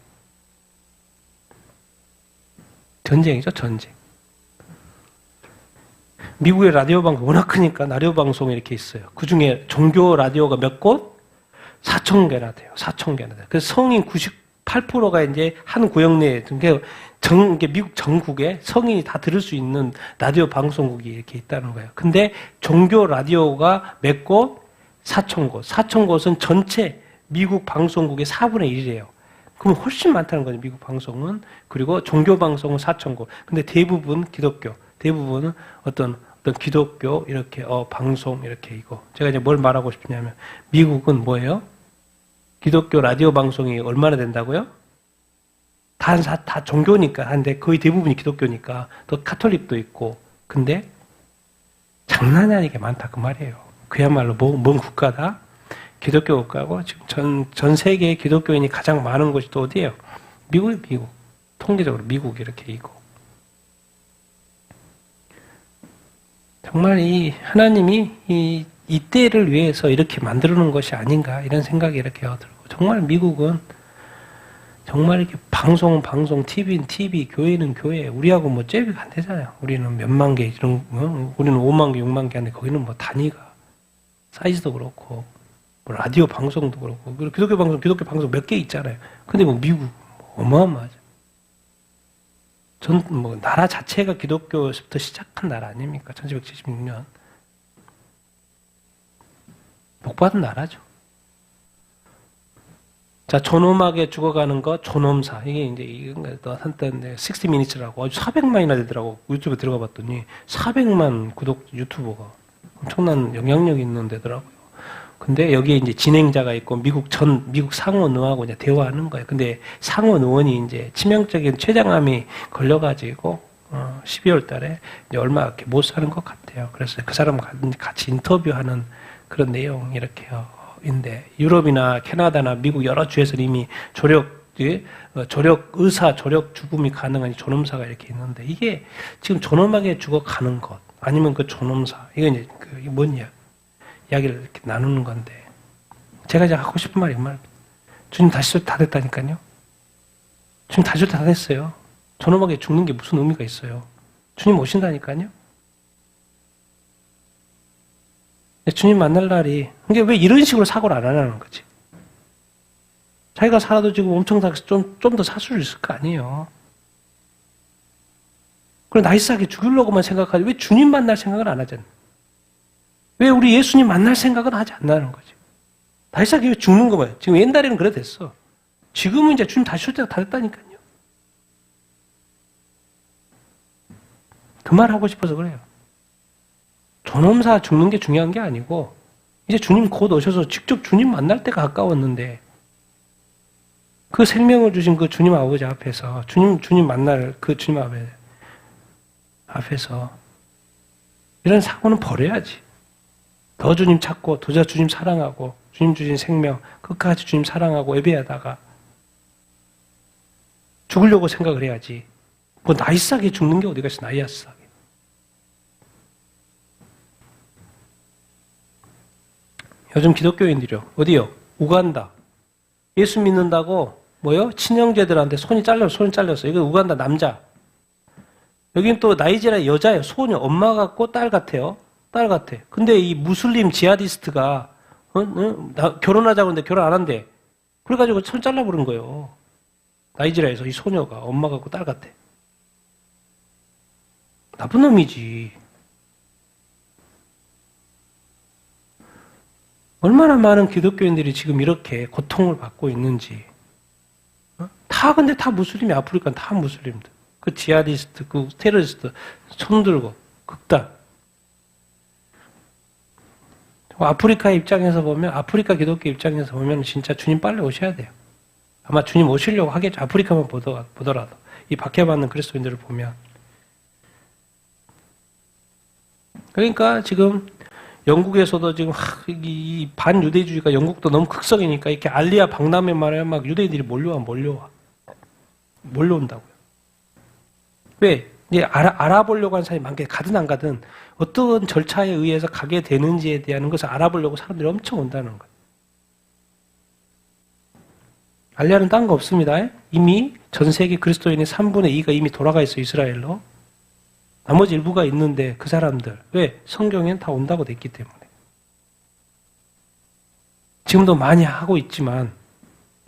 전쟁이죠, 전쟁. 미국의 라디오 방송 워낙 크니까 라디오 방송이 이렇게 있어요. 그 중에 종교 라디오가 몇 곳? 4,000개나 돼요. 4,000개나 돼요. 그래서 성인 8%가 이제 한 구역 내에, 이게 미국 전국에 성인이 다 들을 수 있는 라디오 방송국이 이렇게 있다는 거예요. 근데 종교 라디오가 몇 곳? 4,000곳. 4,000곳은 전체 미국 방송국의 4분의 1이래요. 그럼 훨씬 많다는 거죠, 미국 방송은. 그리고 종교 방송은 4,000곳. 근데 대부분 기독교, 대부분은 어떤 기독교, 이렇게, 방송, 이렇게 이거. 제가 이제 뭘 말하고 싶냐면, 미국은 뭐예요? 기독교 라디오 방송이 얼마나 된다고요? 다 종교니까, 한데 거의 대부분이 기독교니까, 또 카톨릭도 있고, 근데 장난이 아니게 많다, 그 말이에요. 그야말로 먼 국가다? 기독교 국가고, 지금 전 세계의 기독교인이 가장 많은 곳이 또 어디예요? 미국이에요, 미국. 통계적으로 미국 이렇게 있고. 정말 하나님이 이 때를 위해서 이렇게 만들어 놓은 것이 아닌가, 이런 생각이 이렇게 들고. 정말 미국은 정말 이렇게 방송은 방송, TV는 TV, 교회는 교회. 우리하고 뭐 잽이 안 되잖아요. 우리는 몇만 개, 우리는 5만 개, 6만 개 하는데 거기는 뭐 단위가, 사이즈도 그렇고, 뭐 라디오 방송도 그렇고, 기독교 방송 몇 개 있잖아요. 근데 뭐 미국, 어마어마하죠. 나라 자체가 기독교에서부터 시작한 나라 아닙니까? 1776년. 복받은 나라죠. 자, 존엄하게 죽어가는 것, 존엄사. 이게 이제, 한때 60 Minutes라고 아주 400만이나 되더라고. 유튜브에 들어가 봤더니 400만 구독 유튜버가 엄청난 영향력 있는 데더라고요. 근데 여기에 이제 진행자가 있고 미국 상원 의원하고 이제 대화하는 거예요. 근데 상원 의원이 이제 치명적인 췌장암이 걸려가지고 12월 달에 이제 얼마 이렇게 못 사는 것 같아요. 그래서 그 사람 같이 인터뷰하는 그런 내용 이렇게인데 유럽이나 캐나다나 미국 여러 주에서 이미 조력 의사 조력 죽음이 가능한 존엄사가 이렇게 있는데 이게 지금 존엄하게 죽어가는 것 아니면 그 존엄사 이건 이제 뭐냐? 이야기를 이렇게 나누는 건데 제가 이제 하고 싶은 말이 정말 주님 다시 다 됐다니까요. 주님 다시 다 됐어요. 존엄하게 죽는 게 무슨 의미가 있어요. 주님 오신다니까요. 주님 만날 날이 이게 왜 이런 식으로 사고를 안 하냐는 거지. 자기가 살아도 지금 엄청 좀 더 살 수 있을 거 아니에요. 그럼 나이스하게 죽이려고만 생각하지 왜 주님 만날 생각을 안 하잖아요. 왜 우리 예수님 만날 생각은 하지 않나는 거지. 다시하게 왜 죽는 거 봐요. 지금 옛날에는 그래 됐어. 지금은 이제 주님 다시 올 때가 다 됐다니까요. 그 말 하고 싶어서 그래요. 존엄사 죽는 게 중요한 게 아니고 이제 주님 곧 오셔서 직접 주님 만날 때가 가까웠는데 그 생명을 주신 그 주님 아버지 앞에서 주님 만날 그 주님 앞에서 이런 사고는 버려야지. 더 주님 찾고, 더 주님 사랑하고, 주님 주신 생명, 끝까지 주님 사랑하고 예배하다가 죽으려고 생각을 해야지. 뭐 나이스하게 죽는 게 어디가 있어, 나이스하게. 요즘 기독교인들이요. 어디요? 우간다. 예수 믿는다고, 뭐요? 친형제들한테 손이 잘렸어. 이거 우간다 남자. 여긴 또 나이지리아 여자예요. 소녀. 엄마 같고 딸 같아요. 딸 같아. 근데 이 무슬림 지하디스트가 결혼하자고 하는데 결혼 안 한대. 그래가지고 손 잘라버린 거예요. 나이지리아에서 이 소녀가 엄마 같고 딸 같아. 나쁜 놈이지. 얼마나 많은 기독교인들이 지금 이렇게 고통을 받고 있는지. 근데 다 무슬림이 아프리카 다 무슬림들. 그 지하디스트, 그 테러리스트 손 들고 극단. 아프리카 입장에서 보면, 아프리카 기독교 입장에서 보면 진짜 주님 빨리 오셔야 돼요. 아마 주님 오시려고 하겠죠. 아프리카만 보더라도. 이 박해받는 그리스도인들을 보면. 그러니까 지금 영국에서도 지금 이 반유대주의가 영국도 너무 극성이니까 이렇게 알리아 박람회 말에 막 유대인들이 몰려온다고요. 왜? 이제 알아보려고 하는 사람이 많게 가든 안 가든 어떤 절차에 의해서 가게 되는지에 대한 것을 알아보려고 사람들이 엄청 온다는 거예요. 알리아는 딴 거 없습니다. 이미 전 세계 그리스도인의 3분의 2가 이미 돌아가 있어요. 이스라엘로. 나머지 일부가 있는데 그 사람들. 왜? 성경엔 다 온다고 돼 있기 때문에. 지금도 많이 하고 있지만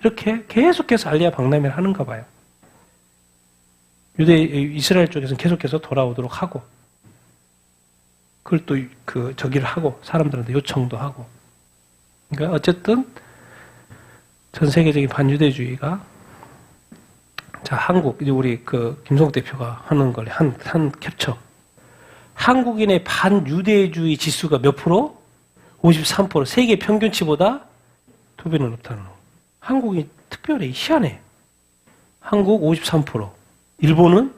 이렇게 계속해서 알리야 박람회를 하는가 봐요. 이스라엘 쪽에서는 계속해서 돌아오도록 하고, 그걸 또 저기를 하고, 사람들한테 요청도 하고. 그러니까 어쨌든 전 세계적인 반유대주의가, 자, 한국, 이제 우리 김성국 대표가 하는 걸 한 캡처. 한국인의 반유대주의 지수가 몇 프로? 53%. 세계 평균치보다 2배는 높다는 거. 한국이 특별히 희한해. 한국 53%. 일본은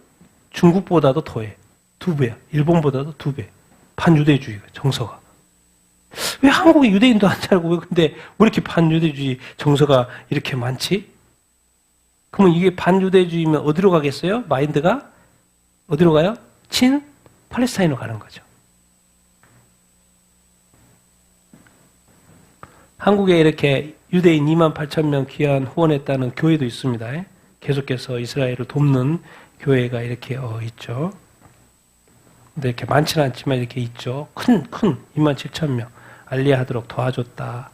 중국보다도 더해. 2배야. 일본보다도 2배. 반유대주의가, 정서가. 왜 한국에 유대인도 안 살고, 왜 이렇게 반유대주의 정서가 이렇게 많지? 그러면 이게 반유대주의면 어디로 가겠어요? 마인드가? 어디로 가요? 팔레스타인으로 가는 거죠. 한국에 이렇게 유대인 28,000명 귀환 후원했다는 교회도 있습니다. 계속해서 이스라엘을 돕는 교회가 이렇게 있죠. 근데 이렇게 많지는 않지만 이렇게 있죠. 큰 27,000명 알리야 하도록 도와줬다.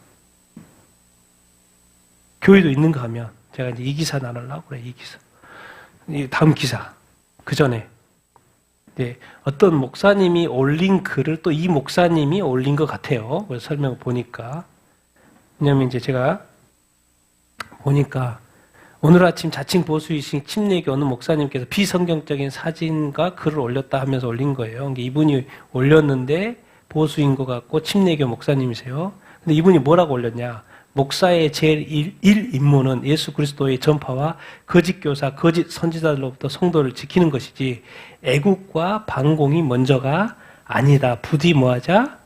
교회도 있는가 하면 제가 이제 이 기사 나누려고 그래. 이 기사. 이 다음 기사. 그 전에 어떤 목사님이 올린 글을 또 이 목사님이 올린 것 같아요. 그래서 설명을 보니까. 왜냐면 이제 제가 보니까 오늘 아침 자칭 보수이신 침례교 어느 목사님께서 비성경적인 사진과 글을 올렸다 하면서 올린 거예요. 그러니까 이분이 올렸는데 보수인 것 같고 침례교 목사님이세요. 근데 이분이 뭐라고 올렸냐? 목사의 제일 일 임무는 예수 그리스도의 전파와 거짓 교사, 거짓 선지자들로부터 성도를 지키는 것이지 애국과 반공이 먼저가 아니다. 부디 뭐하자?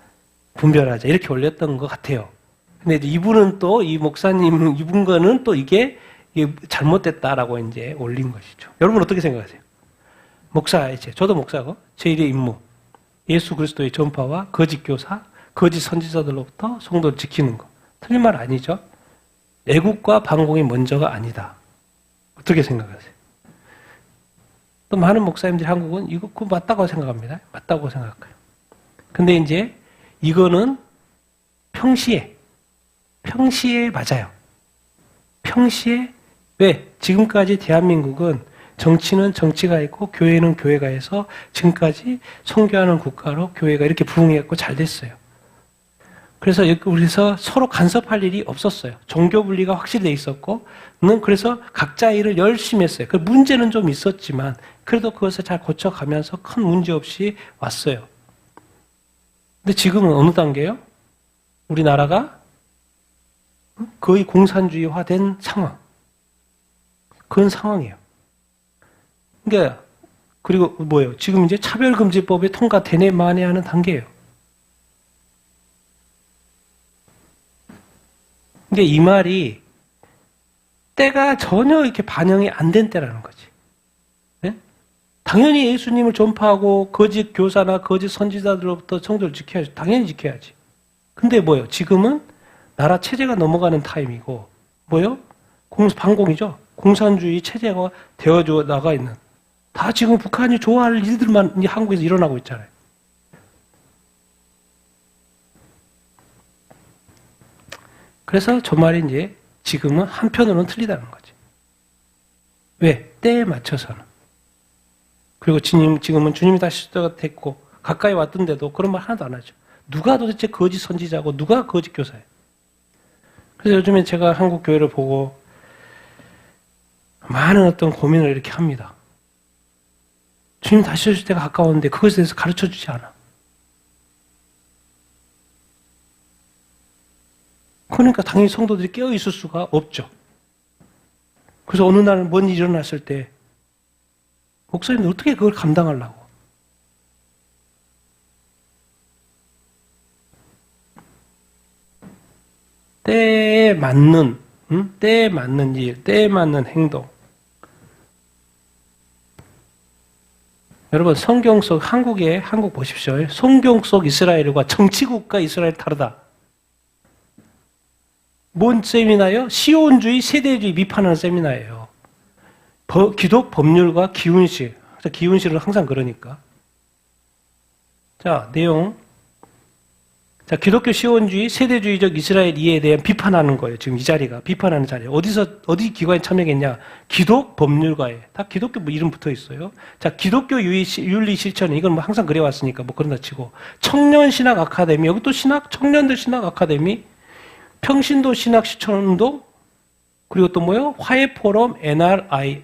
분별하자. 이렇게 올렸던 것 같아요. 근데 이분은 또 이 목사님 이분 거는 또 이게 잘못됐다라고 이제 올린 것이죠. 여러분 어떻게 생각하세요? 목사 이제 저도 목사고 제1의 임무 예수 그리스도의 전파와 거짓 교사, 거짓 선지자들로부터 성도를 지키는 것. 틀린 말 아니죠? 애국과 반공이 먼저가 아니다. 어떻게 생각하세요? 또 많은 목사님들이 한국은 이거 그거 맞다고 생각합니다. 맞다고 생각해요. 근데 이제 이거는 평시에 맞아요. 평시에 왜? 지금까지 대한민국은 정치는 정치가 있고 교회는 교회가 해서 지금까지 선교하는 국가로 교회가 이렇게 부흥했고 잘 됐어요. 그래서 서로 간섭할 일이 없었어요. 종교 분리가 확실히 돼 있었고, 그래서 각자 일을 열심히 했어요. 그 문제는 좀 있었지만, 그래도 그것을 잘 고쳐가면서 큰 문제 없이 왔어요. 근데 지금은 어느 단계예요? 우리나라가 거의 공산주의화된 상황. 그런 상황이에요. 그러니까, 그리고 뭐예요? 지금 이제 차별금지법이 통과되네 마네 하는 단계예요. 그러니까 이 말이 때가 전혀 이렇게 반영이 안 된 때라는 거지. 네? 당연히 예수님을 전파하고 거짓 교사나 거짓 선지자들로부터 성도를 지켜야지. 당연히 지켜야지. 근데 뭐예요? 지금은 나라 체제가 넘어가는 타임이고 뭐예요? 반공이죠. 공산주의 체제가 되어져 나가 있는. 다 지금 북한이 좋아할 일들만 한국에서 일어나고 있잖아요. 그래서 저 말이 이제 지금은 한편으로는 틀리다는 거지. 왜? 때에 맞춰서는. 그리고 지금은 주님이 다시 시대가 됐고 가까이 왔던데도 그런 말 하나도 안 하죠. 누가 도대체 거짓 선지자고 누가 거짓 교사예요? 그래서 요즘에 제가 한국 교회를 보고 많은 어떤 고민을 이렇게 합니다. 주님 다시 오실 때가 가까웠는데 그것에 대해서 가르쳐 주지 않아. 그러니까 당연히 성도들이 깨어 있을 수가 없죠. 그래서 어느 날 뭔 일이 일어났을 때 목사님들 어떻게 그걸 감당하려고? 때에 맞는 때에 맞는 일, 때에 맞는 행동. 여러분 성경 속 한국 보십시오. 성경 속 이스라엘과 정치국가 이스라엘 다르다. 뭔 세미나요? 시온주의, 세대주의 비판하는 세미나예요. 기독 법률과 기운실. 기운실은 항상 그러니까. 자, 내용. 자, 기독교 시온주의, 세대주의적 이스라엘 이해에 대한 비판하는 거예요. 지금 이 자리가. 비판하는 자리예요. 어디 기관에 참여했냐? 기독법률가에. 다 기독교 뭐 이름 붙어 있어요. 자, 기독교 윤리 실천, 이건 뭐 항상 그래왔으니까 뭐 그런다 치고. 청년신학 아카데미, 여기 또 청년들 신학 아카데미, 평신도 신학 실천운동, 그리고 또 뭐요? 화해포럼 NRI.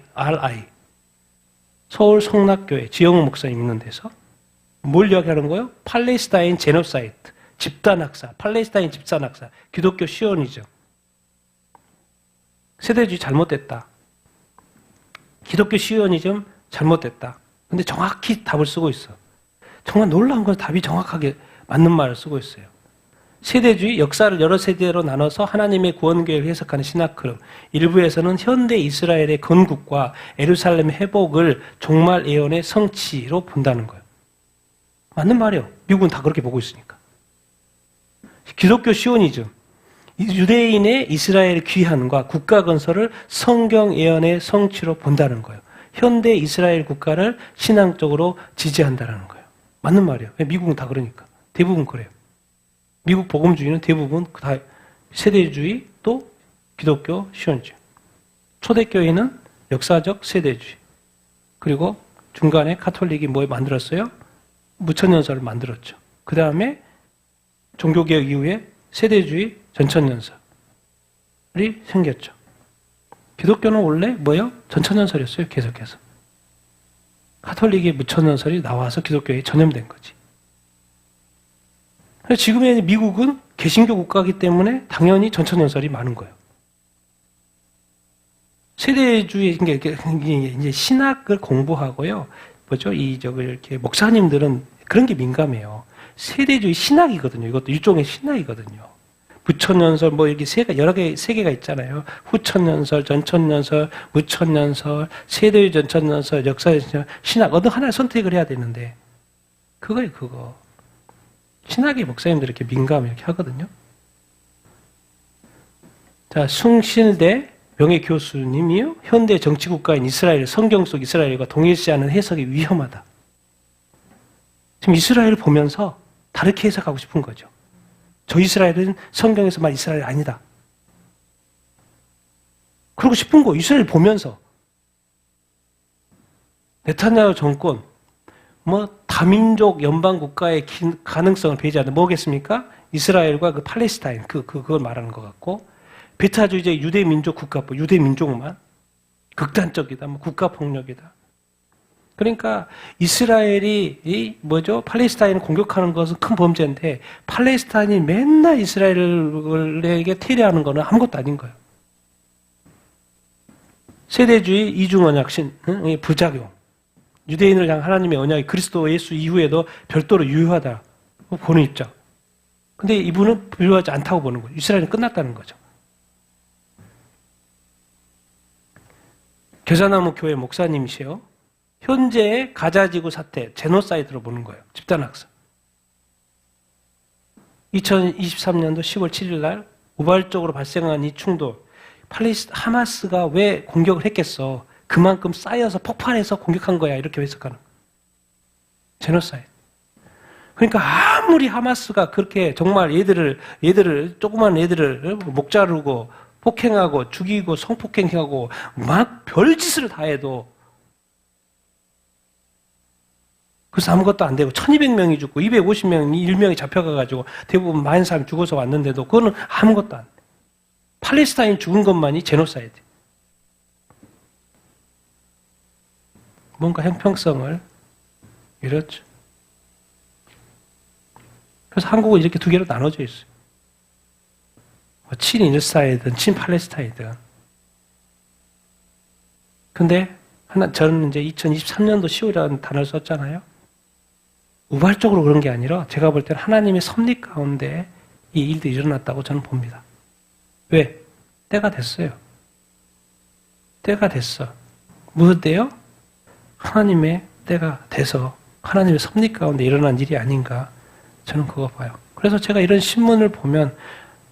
서울 성락교회, 지영욱 목사님 있는 데서. 뭘 이야기하는 거예요? 팔레스타인 제노사이트. 집단학사, 팔레스타인 집단학사, 기독교 시오니즘. 세대주의 잘못됐다. 기독교 시오니즘 잘못됐다. 근데 정확히 답을 쓰고 있어. 정말 놀라운 건 답이 정확하게 맞는 말을 쓰고 있어요. 세대주의, 역사를 여러 세대로 나눠서 하나님의 구원계획을 해석하는 신학 흐름. 일부에서는 현대 이스라엘의 건국과 예루살렘 회복을 종말 예언의 성취로 본다는 거예요. 맞는 말이에요. 미국은 다 그렇게 보고 있으니까. 기독교 시오니즘, 유대인의 이스라엘 귀환과 국가 건설을 성경 예언의 성취로 본다는 거예요. 현대 이스라엘 국가를 신앙적으로 지지한다는 거예요. 맞는 말이에요. 미국은 다 그러니까. 대부분 그래요. 미국 복음주의는 대부분 다 세대주의 또 기독교 시오니즘. 초대교회는 역사적 세대주의. 그리고 중간에 카톨릭이 뭐 만들었어요? 무천년설을 만들었죠. 그 다음에 종교개혁 이후에 세대주의 전천년설이 생겼죠. 기독교는 원래 뭐예요? 전천년설이었어요. 계속해서. 카톨릭의 무천년설이 나와서 기독교에 전염된 거지. 지금의 미국은 개신교 국가이기 때문에 당연히 전천년설이 많은 거예요. 세대주의, 이제 신학을 공부하고요. 이렇게 목사님들은 그런 게 민감해요. 세대주의 신학이거든요. 이것도 일종의 신학이거든요. 부천연설, 이렇게 여러 개, 세 개가 있잖아요. 후천연설, 전천연설, 무천연설, 세대주의 전천연설, 역사의 신학, 어느 하나를 선택을 해야 되는데, 그거예요, 그거. 신학의 목사님들이 이렇게 민감해, 이렇게 하거든요. 자, 숭실대 명예교수님이요. 현대 정치국가인 이스라엘, 성경 속 이스라엘과 동일시하는 해석이 위험하다. 지금 이스라엘을 보면서 다르게 해석하고 싶은 거죠. 저 이스라엘은 성경에서 말 이스라엘 아니다. 그러고 싶은 거, 이스라엘 보면서. 네타냐후 정권, 다민족 연방국가의 가능성을 배제하는 뭐겠습니까? 이스라엘과 그 팔레스타인, 그걸 말하는 것 같고, 배타주의적 유대민족 국가법, 유대민족만. 극단적이다, 국가폭력이다. 그러니까 이스라엘이 팔레스타인을 공격하는 것은 큰 범죄인데 팔레스타인이 맨날 이스라엘에게 테러하는 것은 아무것도 아닌 거예요. 세대주의 이중언약신, 부작용. 유대인을 향한 하나님의 언약이 그리스도 예수 이후에도 별도로 유효하다. 보는 입장. 근데 이분은 유효하지 않다고 보는 거예요. 이스라엘은 끝났다는 거죠. 겨자나무 교회 목사님이시요. 현재의 가자지구 사태, 제노사이드로 보는 거예요. 집단학살. 2023년도 10월 7일 날 우발적으로 발생한 이 충돌. 하마스가 왜 공격을 했겠어? 그만큼 쌓여서 폭발해서 공격한 거야. 이렇게 해석하는 거예요. 제노사이드. 그러니까 아무리 하마스가 그렇게 정말 조그만 애들을 목 자르고 폭행하고 죽이고 성폭행하고 막 별짓을 다 해도 그래서 아무것도 안 되고 1200명이 죽고 250명이 1명이 잡혀가가지고 대부분 많은 사람이 죽어서 왔는데도 그거는 아무것도 안 돼. 팔레스타인 죽은 것만이 제노사이드. 뭔가 형평성을 잃었죠. 그래서 한국은 이렇게 두 개로 나눠져 있어요. 친이스라엘이든 친팔레스타인이든. 근데 저는 이제 2023년도 10월이라는 단어를 썼잖아요. 우발적으로 그런 게 아니라 제가 볼 때는 하나님의 섭리 가운데 이 일들이 일어났다고 저는 봅니다. 왜? 때가 됐어요. 때가 됐어. 무슨 때요? 하나님의 때가 돼서 하나님의 섭리 가운데 일어난 일이 아닌가 저는 그거 봐요. 그래서 제가 이런 신문을 보면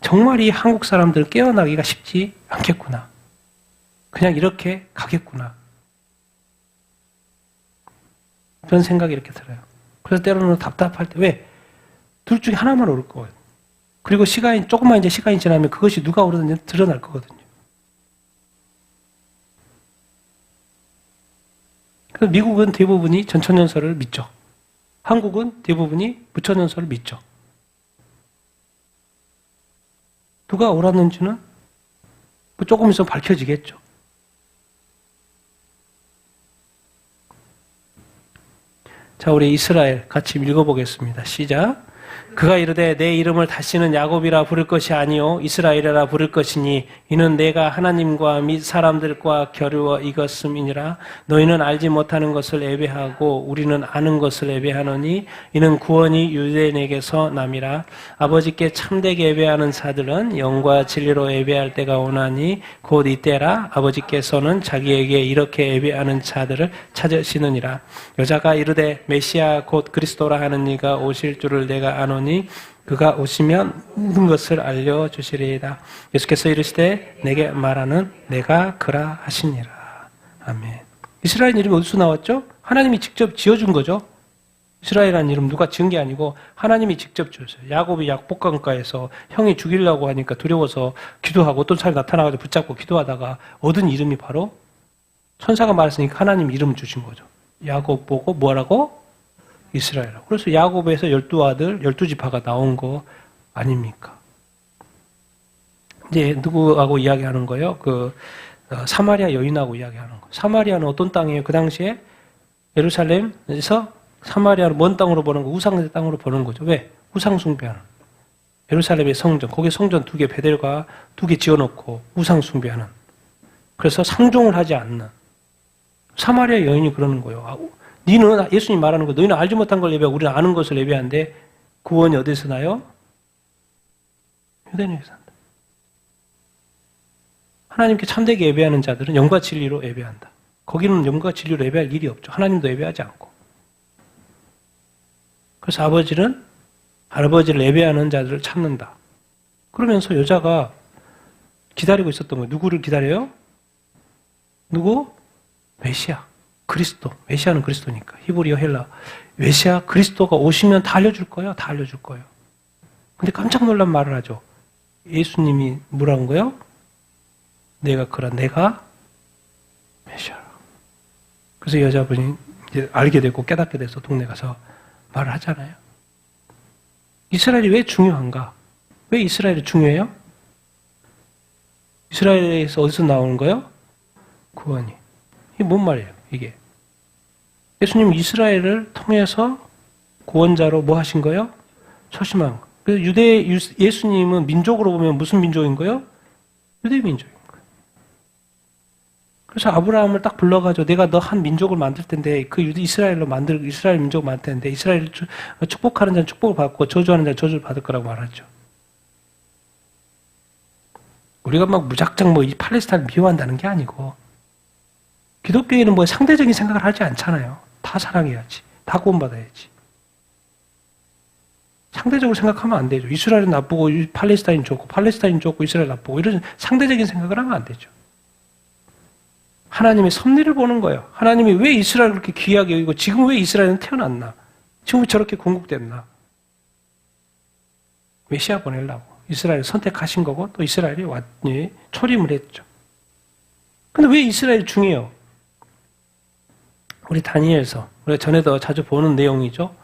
정말 이 한국 사람들 깨어나기가 쉽지 않겠구나. 그냥 이렇게 가겠구나. 그런 생각이 이렇게 들어요. 그래서 때로는 답답할 때 왜? 둘 중에 하나만 올 거예요. 그리고 조금만 이제 시간이 지나면 그것이 누가 오르든지 드러날 거거든요. 그래서 미국은 대부분이 전천연설을 믿죠. 한국은 대부분이 부천연설을 믿죠. 누가 옳았는지는 조금 있으면 밝혀지겠죠. 자, 우리 이스라엘 같이 읽어보겠습니다. 시작. 그가 이르되 내 이름을 다시는 야곱이라 부를 것이 아니요 이스라엘이라 부를 것이니 이는 내가 하나님과 및 사람들과 겨루어 이겼음이니라. 너희는 알지 못하는 것을 예배하고 우리는 아는 것을 예배하노니 이는 구원이 유대인에게서 남이라. 아버지께 참되게 예배하는 자들은 영과 진리로 예배할 때가 오나니 곧 이때라. 아버지께서는 자기에게 이렇게 예배하는 자들을 찾으시느니라. 여자가 이르되 메시아 곧 그리스도라 하는 이가 오실 줄을 내가 아노니 그가 오시면 모든 것을 알려주시리이다. 예수께서 이르시되 내게 말하는 내가 그라 하시니라. 아멘. 이스라엘 이름이 어디서 나왔죠? 하나님이 직접 지어준 거죠. 이스라엘이라는 이름 누가 지은 게 아니고 하나님이 직접 지었어요. 야곱이 약복강가에서 형이 죽이려고 하니까 두려워서 기도하고 어떤 사람이 나타나가지고 붙잡고 기도하다가 얻은 이름이 바로 천사가 말했으니까 하나님 이름 주신 거죠. 야곱 보고 뭐라고? 이스라엘이라고. 그래서 야곱에서 12아들, 12지파가 나온 거 아닙니까? 이제 누구하고 이야기하는 거예요? 사마리아 여인하고 이야기하는 거예요. 사마리아는 어떤 땅이에요? 그 당시에 예루살렘에서 사마리아를 먼 땅으로 보는 거, 우상 땅으로 보는 거죠. 왜? 우상 숭배하는. 예루살렘의 성전, 거기에 성전 2개, 베델과 2개 지어놓고 우상 숭배하는. 그래서 상종을 하지 않는. 사마리아 여인이 그러는 거예요. 너희는 예수님 말하는 거, 너희는 알지 못한 걸 예배하고 우리는 아는 것을 예배하는데 구원이 어디서 나요? 유대인에게서 난다. 하나님께 참되게 예배하는 자들은 영과 진리로 예배한다. 거기는 영과 진리로 예배할 일이 없죠. 하나님도 예배하지 않고. 그래서 아버지를 예배하는 자들을 찾는다. 그러면서 여자가 기다리고 있었던 거예요. 누구를 기다려요? 누구? 메시아. 그리스도. 메시아는 그리스도니까. 히브리어 헬라. 메시아 그리스도가 오시면 다 알려줄 거예요. 다 알려줄 거예요. 근데 깜짝 놀란 말을 하죠. 예수님이 뭐라는 거예요? 내가 메시아라. 그래서 여자분이 이제 알게 되고 깨닫게 돼서 동네 가서 말을 하잖아요. 이스라엘이 왜 중요한가? 왜 이스라엘이 중요해요? 이스라엘에서 어디서 나오는 거예요? 구원이. 이게 뭔 말이에요? 이게. 예수님 이스라엘을 통해서 구원자로 뭐 하신 거예요? 초심한 거. 그래서 예수님은 민족으로 보면 무슨 민족인 거예요? 유대 민족인 거예요. 그래서 아브라함을 딱 불러가지고 내가 너 한 민족을 만들 텐데 이스라엘 민족을 만들 텐데 이스라엘을 축복하는 자는 축복을 받고 저주하는 자는 저주를 받을 거라고 말하죠. 우리가 막 무작정 이 팔레스타인을 미워한다는 게 아니고 기독교인은 상대적인 생각을 하지 않잖아요. 다 사랑해야지. 다 구원받아야지. 상대적으로 생각하면 안 되죠. 이스라엘은 나쁘고 팔레스타인 좋고 팔레스타인 좋고 이스라엘 나쁘고 이런 상대적인 생각을 하면 안 되죠. 하나님의 섭리를 보는 거예요. 하나님이 왜 이스라엘을 그렇게 귀하게 여기고 지금 왜 이스라엘은 태어났나? 지금 왜 저렇게 궁극됐나? 메시아 보내려고 이스라엘을 선택하신 거고 또 이스라엘이 초림을 했죠. 근데 왜 이스라엘이 중요해요? 우리 다니엘서 우리가 전에도 자주 보는 내용이죠.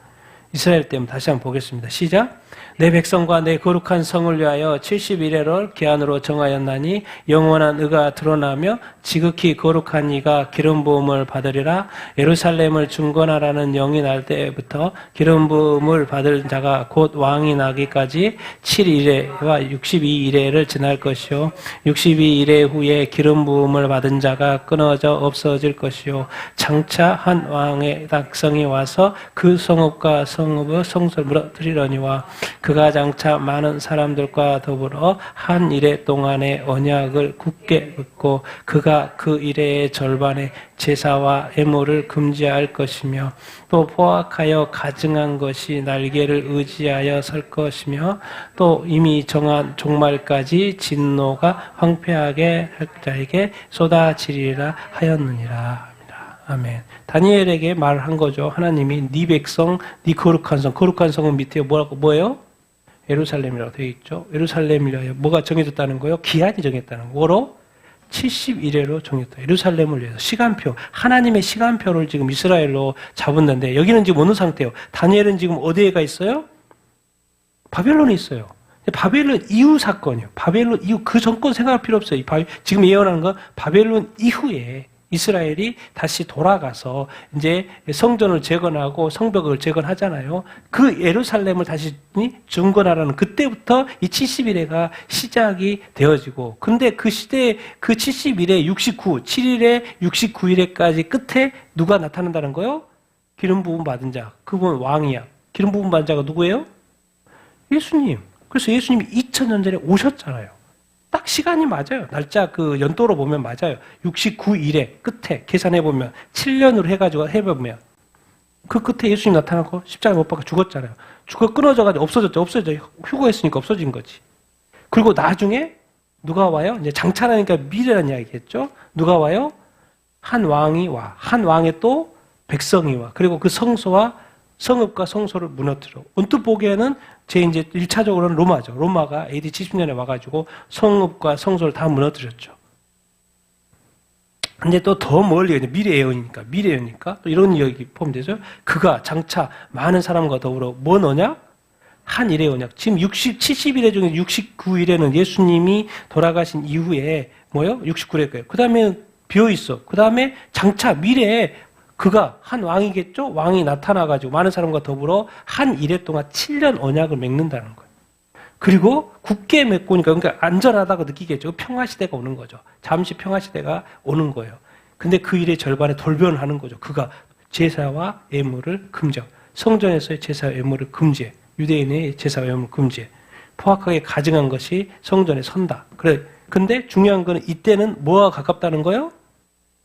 이스라엘 때문에 다시 한번 보겠습니다. 시작. 내 백성과 내 거룩한 성을 위하여 70일을 기한으로 정하였나니 영원한 의가 드러나며 지극히 거룩한 이가 기름 부음을 받으리라. 예루살렘을 중건하라는 영이 날 때부터 기름 부음을 받을 자가 곧 왕이 나기까지 7일에와 62일에를 지날 것이요 62일에 후에 기름 부음을 받은 자가 끊어져 없어질 것이요 장차 한 왕의 백성이 와서 그 성읍과 성읍의 성소를 무너뜨리려니와 그가 장차 많은 사람들과 더불어 한 일해 동안의 언약을 굳게 붙고 그가 그 일해의 절반의 제사와 애물을 금지할 것이며 또 포악하여 가증한 것이 날개를 의지하여 설 것이며 또 이미 정한 종말까지 진노가 황폐하게 할 자에게 쏟아지리라 하였느니라. 아멘. 다니엘에게 말한 거죠. 하나님이 네 백성, 네 거룩한 성, 거룩한 성은 밑에 뭐예요? 예루살렘이라고 되어 있죠. 예루살렘을 위하여 뭐가 정해졌다는 거예요? 기한이 정했다는 거로 70일에로 정했다. 예루살렘을 위해서 시간표, 하나님의 시간표를 지금 이스라엘로 잡았는데 여기는 지금 어느 상태예요? 다니엘은 지금 어디에 가 있어요? 바벨론에 있어요. 바벨론 이후 사건이에요. 바벨론 이후 그 정권 생각할 필요 없어요. 지금 예언하는 건 바벨론 이후에 이스라엘이 다시 돌아가서 이제 성전을 재건하고 성벽을 재건하잖아요. 그 예루살렘을 다시 중건하라는 그때부터 이 70일에가 시작이 되어지고, 근데 그 시대에 그 70일에 69, 7일에 69일에까지 끝에 누가 나타난다는 거예요? 기름 부음 받은 자. 그분 왕이야. 기름 부음 받은 자가 누구예요? 예수님. 그래서 예수님이 2000년 전에 오셨잖아요. 딱 시간이 맞아요. 날짜 그 연도로 보면 맞아요. 69일에 끝에 계산해보면 7년으로 해가지고 해보면 그 끝에 예수님 나타나고 십자가에 못 박혀 죽었잖아요. 죽어 끊어져가지고 없어졌죠. 휴거했으니까 없어진 거지. 그리고 나중에 누가 와요? 이제 장차라니까 미래라는 이야기겠죠. 누가 와요? 한 왕이 와. 한 왕에 또 백성이 와. 그리고 그 성소와 성읍과 성소를 무너뜨려. 언뜻 보기에는 이제 1차적으로는 로마죠. 로마가 AD 70년에 와가지고 성읍과 성소를 다 무너뜨렸죠. 근데 또 더 멀리, 미래 예언이니까, 또 이런 이야기 보면 되죠. 그가 장차 많은 사람과 더불어 뭔 언약? 한 일의 언약. 지금 70일에 중에 69일에는 예수님이 돌아가신 이후에 뭐요? 69일에 거예요. 그 다음에 비어있어. 그 다음에 장차 미래에 그가 한 왕이겠죠? 왕이 나타나가지고 많은 사람과 더불어 한 일해 동안 7년 언약을 맺는다는 거예요. 그리고 굳게 맺고니까, 그러니까 안전하다고 느끼겠죠. 평화시대가 오는 거죠. 잠시 평화시대가 오는 거예요. 근데 그 일의 절반에 돌변을 하는 거죠. 그가 제사와 예물을 금지하고, 성전에서의 제사와 예물을 금지해. 유대인의 제사와 예물을 금지해. 포악하게 가증한 것이 성전에 선다. 그래. 근데 중요한 거는 이때는 뭐가 가깝다는 거예요?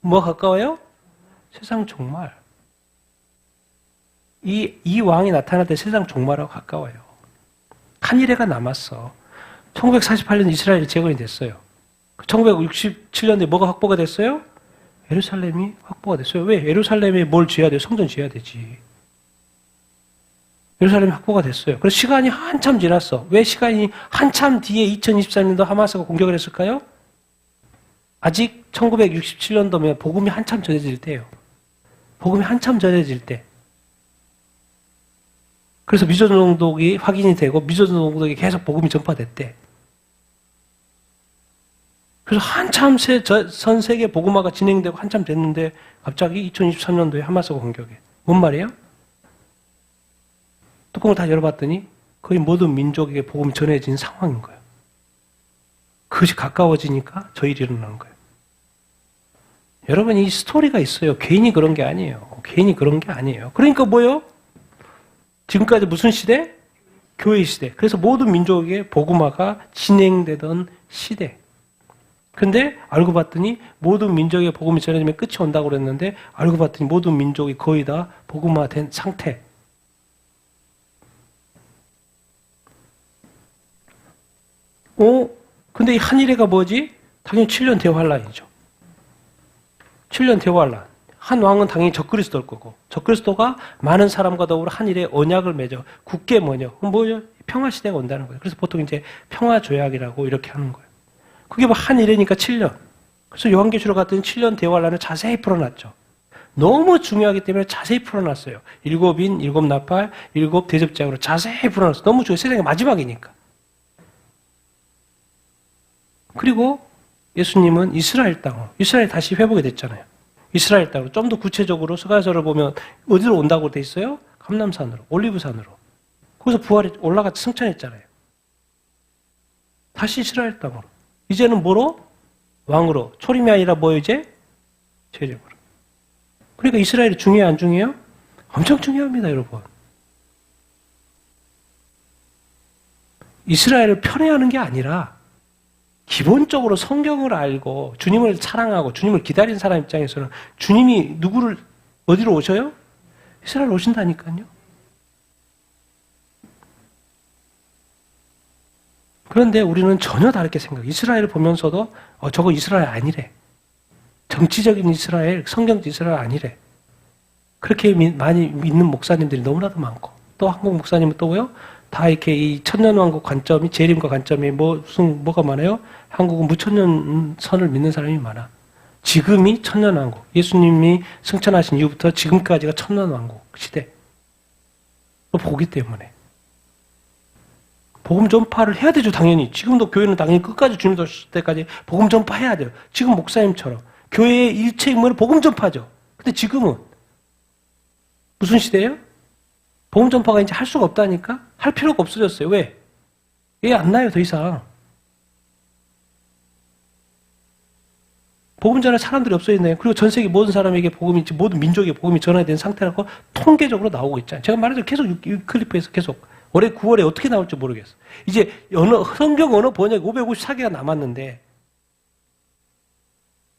뭐가 가까워요? 세상 종말. 이 왕이 나타날 때 세상 종말하고 가까워요. 한 일회가 남았어. 1948년 이스라엘이 재건이 됐어요. 1967년도에 뭐가 확보가 됐어요? 예루살렘이 확보가 됐어요. 왜? 예루살렘에 뭘 지어야 돼요? 성전 지어야 되지. 예루살렘이 확보가 됐어요. 그래서 시간이 한참 지났어. 왜 시간이 한참 뒤에 2024년도 하마스가 공격을 했을까요? 아직 1967년도면 복음이 한참 전해질 때예요. 복음이 한참 전해질 때. 그래서 미전동독이 확인이 되고 미전동독이 계속 복음이 전파됐대. 그래서 한참 전 세계 복음화가 진행되고 한참 됐는데 갑자기 2023년도에 하마스가 공격해. 뭔 말이에요? 뚜껑을 다 열어봤더니 거의 모든 민족에게 복음이 전해진 상황인 거예요. 그것이 가까워지니까 저 일이 일어나는 거예요. 여러분, 이 스토리가 있어요. 괜히 그런 게 아니에요. 괜히 그런 게 아니에요. 그러니까 뭐예요? 지금까지 무슨 시대? 교회 시대. 그래서 모든 민족에게 복음화가 진행되던 시대. 근데 알고 봤더니 모든 민족에게 복음이 전해지면 끝이 온다고 그랬는데 알고 봤더니 모든 민족이 거의 다 복음화된 상태. 근데 이 한일회가 뭐지? 당연히 7년 대환란이죠. 7년 대환란. 한 왕은 당연히 적그리스도일 거고, 적그리스도가 많은 사람과 더불어 한일의 언약을 맺어 굳게 뭐냐? 뭐죠? 평화 시대가 온다는 거예요. 그래서 보통 이제 평화 조약이라고 이렇게 하는 거예요. 그게 뭐 한일회니까 7년. 그래서 요한계시록 같은 7년 대환란을 자세히 풀어놨죠. 너무 중요하기 때문에 자세히 풀어놨어요. 7인, 7나팔, 7대접장으로 자세히 풀어놨어요. 너무 중요해요. 세상의 마지막이니까. 그리고 예수님은 이스라엘 땅으로, 이스라엘 다시 회복이 됐잖아요. 이스라엘 땅으로, 좀 더 구체적으로 스가랴서를 보면 어디로 온다고 돼 있어요? 감람산으로, 올리브산으로. 거기서 부활에 올라가 승천했잖아요. 다시 이스라엘 땅으로. 이제는 뭐로? 왕으로. 초림이 아니라 뭐 이제? 제력으로. 그러니까 이스라엘이 중요해요, 안 중요해요? 엄청 중요합니다, 여러분. 이스라엘을 편애하는 게 아니라 기본적으로 성경을 알고 주님을 사랑하고 주님을 기다린 사람 입장에서는 주님이 누구를 어디로 오셔요? 이스라엘 오신다니까요. 그런데 우리는 전혀 다르게 생각해요. 이스라엘을 보면서도 저거 이스라엘 아니래. 정치적인 이스라엘, 성경적 이스라엘 아니래. 그렇게 많이 믿는 목사님들이 너무나도 많고, 또 한국 목사님은 또 뭐요? 다 이렇게 이 천년왕국 관점이, 재림과 관점이 뭐가 많아요? 한국은 무천년 선을 믿는 사람이 많아. 지금이 천년왕국. 예수님이 승천하신 이후부터 지금까지가 천년왕국 시대. 보기 때문에. 복음 전파를 해야 되죠, 당연히. 지금도 교회는 당연히 끝까지 주님 오실 때까지 복음 전파해야 돼요. 지금 목사님처럼. 교회의 일체 임무는 복음 전파죠. 근데 지금은 무슨 시대예요? 복음 전파가 이제 할 수가 없다니까? 할 필요가 없어졌어요. 왜? 얘 안 나요, 더 이상. 복음 전할 사람들이 없어졌네요. 그리고 전 세계 모든 사람에게 복음이, 모든 민족에게 복음이 전해야 상태라고 통계적으로 나오고 있잖아요. 제가 말하자면 계속 클리프에서 계속 올해 9월에 어떻게 나올지 모르겠어. 이제 성경 언어 번역 554개가 남았는데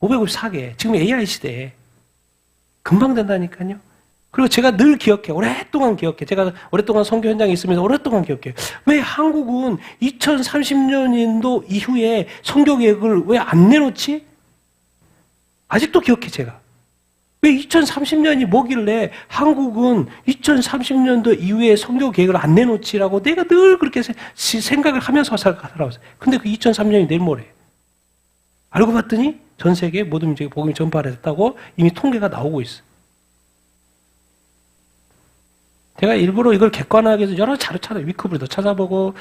554개. 지금 AI 시대에 금방 된다니까요. 그리고 제가 늘 기억해. 오랫동안 기억해. 제가 오랫동안 선교 현장에 있으면서 오랫동안 기억해요. 왜 한국은 2030년도 이후에 선교 계획을 왜 안 내놓지? 아직도 기억해, 제가. 왜 2030년이 뭐길래 한국은 2030년도 이후에 선교 계획을 안 내놓지라고 내가 늘 그렇게 생각을 하면서 살아왔어요. 근데 그 2003년이 내일 모레. 알고 봤더니 전 세계 모든 민족에 복음이 전파를 했다고 이미 통계가 나오고 있어. 제가 일부러 이걸 객관하게 해서 여러 자료 위크브리도 찾아보고,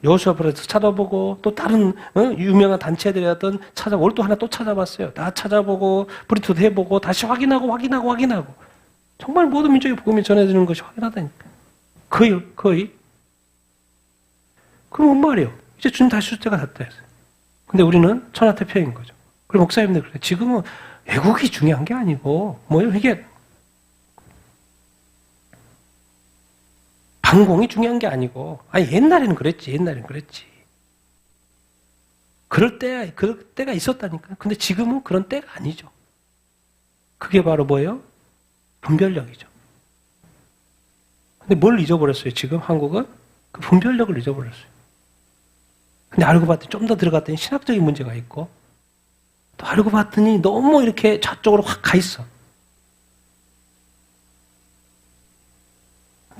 여호수아서도 찾아보고, 또 다른 유명한 단체들이 어떤 오늘 또 하나 또 찾아봤어요. 다 찾아보고, 브리토도 해보고, 다시 확인하고. 정말 모든 민족의 복음이 전해지는 것이 확인하다니까. 거의. 그럼 뭔 말이에요? 이제 주님 다시 올 때가 됐다 했어요. 근데 우리는 천하태평인 거죠. 그리고 목사님들 그래요. 지금은 애국이 중요한 게 아니고, 이게 반공이 중요한 게 아니고, 옛날에는 그랬지. 그럴 때가 있었다니까. 근데 지금은 그런 때가 아니죠. 그게 바로 뭐예요? 분별력이죠. 근데 뭘 잊어버렸어요, 지금 한국은? 그 분별력을 잊어버렸어요. 근데 알고 봤더니 좀 더 들어갔더니 신학적인 문제가 있고, 또 알고 봤더니 너무 이렇게 저쪽으로 확 가 있어.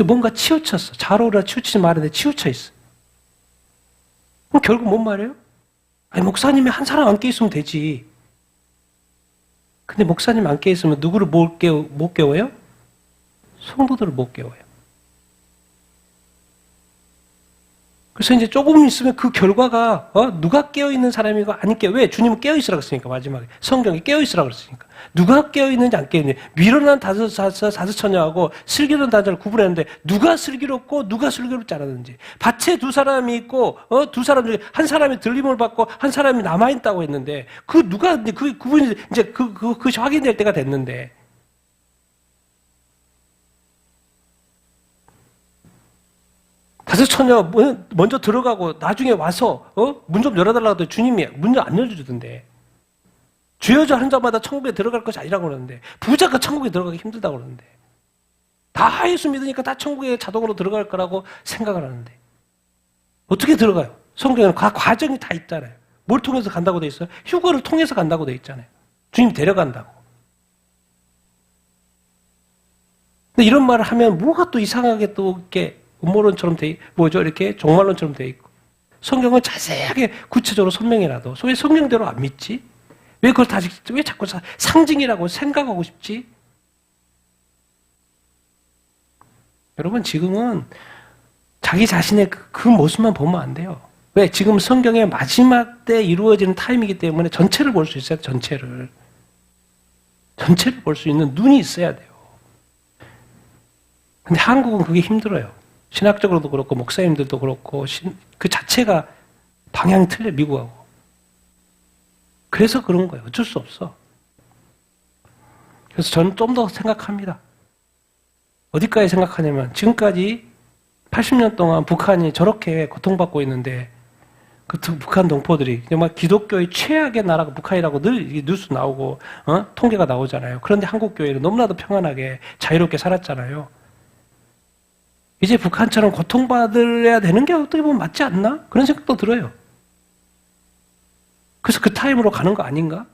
뭔가 치우쳤어. 자로라 치우치지 말았는데 치우쳐 있어. 그럼 결국 뭔 말이에요? 목사님이 한 사람 앉게 있으면 되지. 근데 목사님 앉게 있으면 누구를 못 깨워요? 성도들을 못 깨워요. 그래서 이제 조금 있으면 그 결과가 누가 깨어있는 사람이고 안 깨어. 왜? 주님은 깨어있으라고 했으니까 마지막에. 성경에 깨어있으라고 했으니까. 누가 깨어있는지 안 깨어있는지. 미련한 다섯처녀하고 슬기로운 다섯을 구분했는데 누가 슬기롭고 누가 슬기롭지 않았는지. 밭에 두 사람이 있고 두 사람 중에 한 사람이 들림을 받고 한 사람이 남아있다고 했는데 그 구분이 이제 그것이 확인될 때가 됐는데 다섯 처녀 먼저 들어가고 나중에 와서 문 좀 열어달라고 하더니 주님이 문 안 열어주던데. 죄여자 하는 자마다 천국에 들어갈 것이 아니라고 그러는데 부자가 천국에 들어가기 힘들다고 그러는데 다 예수 믿으니까 다 천국에 자동으로 들어갈 거라고 생각을 하는데 어떻게 들어가요? 성경에는 과정이 다 있잖아요. 뭘 통해서 간다고 돼 있어요? 휴거를 통해서 간다고 돼 있잖아요. 주님 데려간다고. 근데 이런 말을 하면 뭐가 또 이상하게 또 이렇게 음모론처럼 이렇게 종말론처럼 돼 있고. 성경은 자세하게 구체적으로 설명이라도. 왜 성경대로 안 믿지? 왜 그걸 왜 자꾸 상징이라고 생각하고 싶지? 여러분, 지금은 자기 자신의 그 모습만 보면 안 돼요. 왜? 지금 성경의 마지막 때 이루어지는 타임이기 때문에 전체를 볼 수 있어야 돼요, 전체를 볼 수 있는 눈이 있어야 돼요. 근데 한국은 그게 힘들어요. 신학적으로도 그렇고 목사님들도 그렇고 그 자체가 방향이 틀려 미국하고. 그래서 그런 거예요. 어쩔 수 없어. 그래서 저는 좀 더 생각합니다. 어디까지 생각하냐면 지금까지 80년 동안 북한이 저렇게 고통받고 있는데 그 북한 동포들이 정말 기독교의 최악의 나라가 북한이라고 늘 뉴스 나오고 통계가 나오잖아요. 그런데 한국 교회는 너무나도 평안하게 자유롭게 살았잖아요. 이제 북한처럼 고통받아야 되는 게 어떻게 보면 맞지 않나? 그런 생각도 들어요. 그래서 그 타임으로 가는 거 아닌가?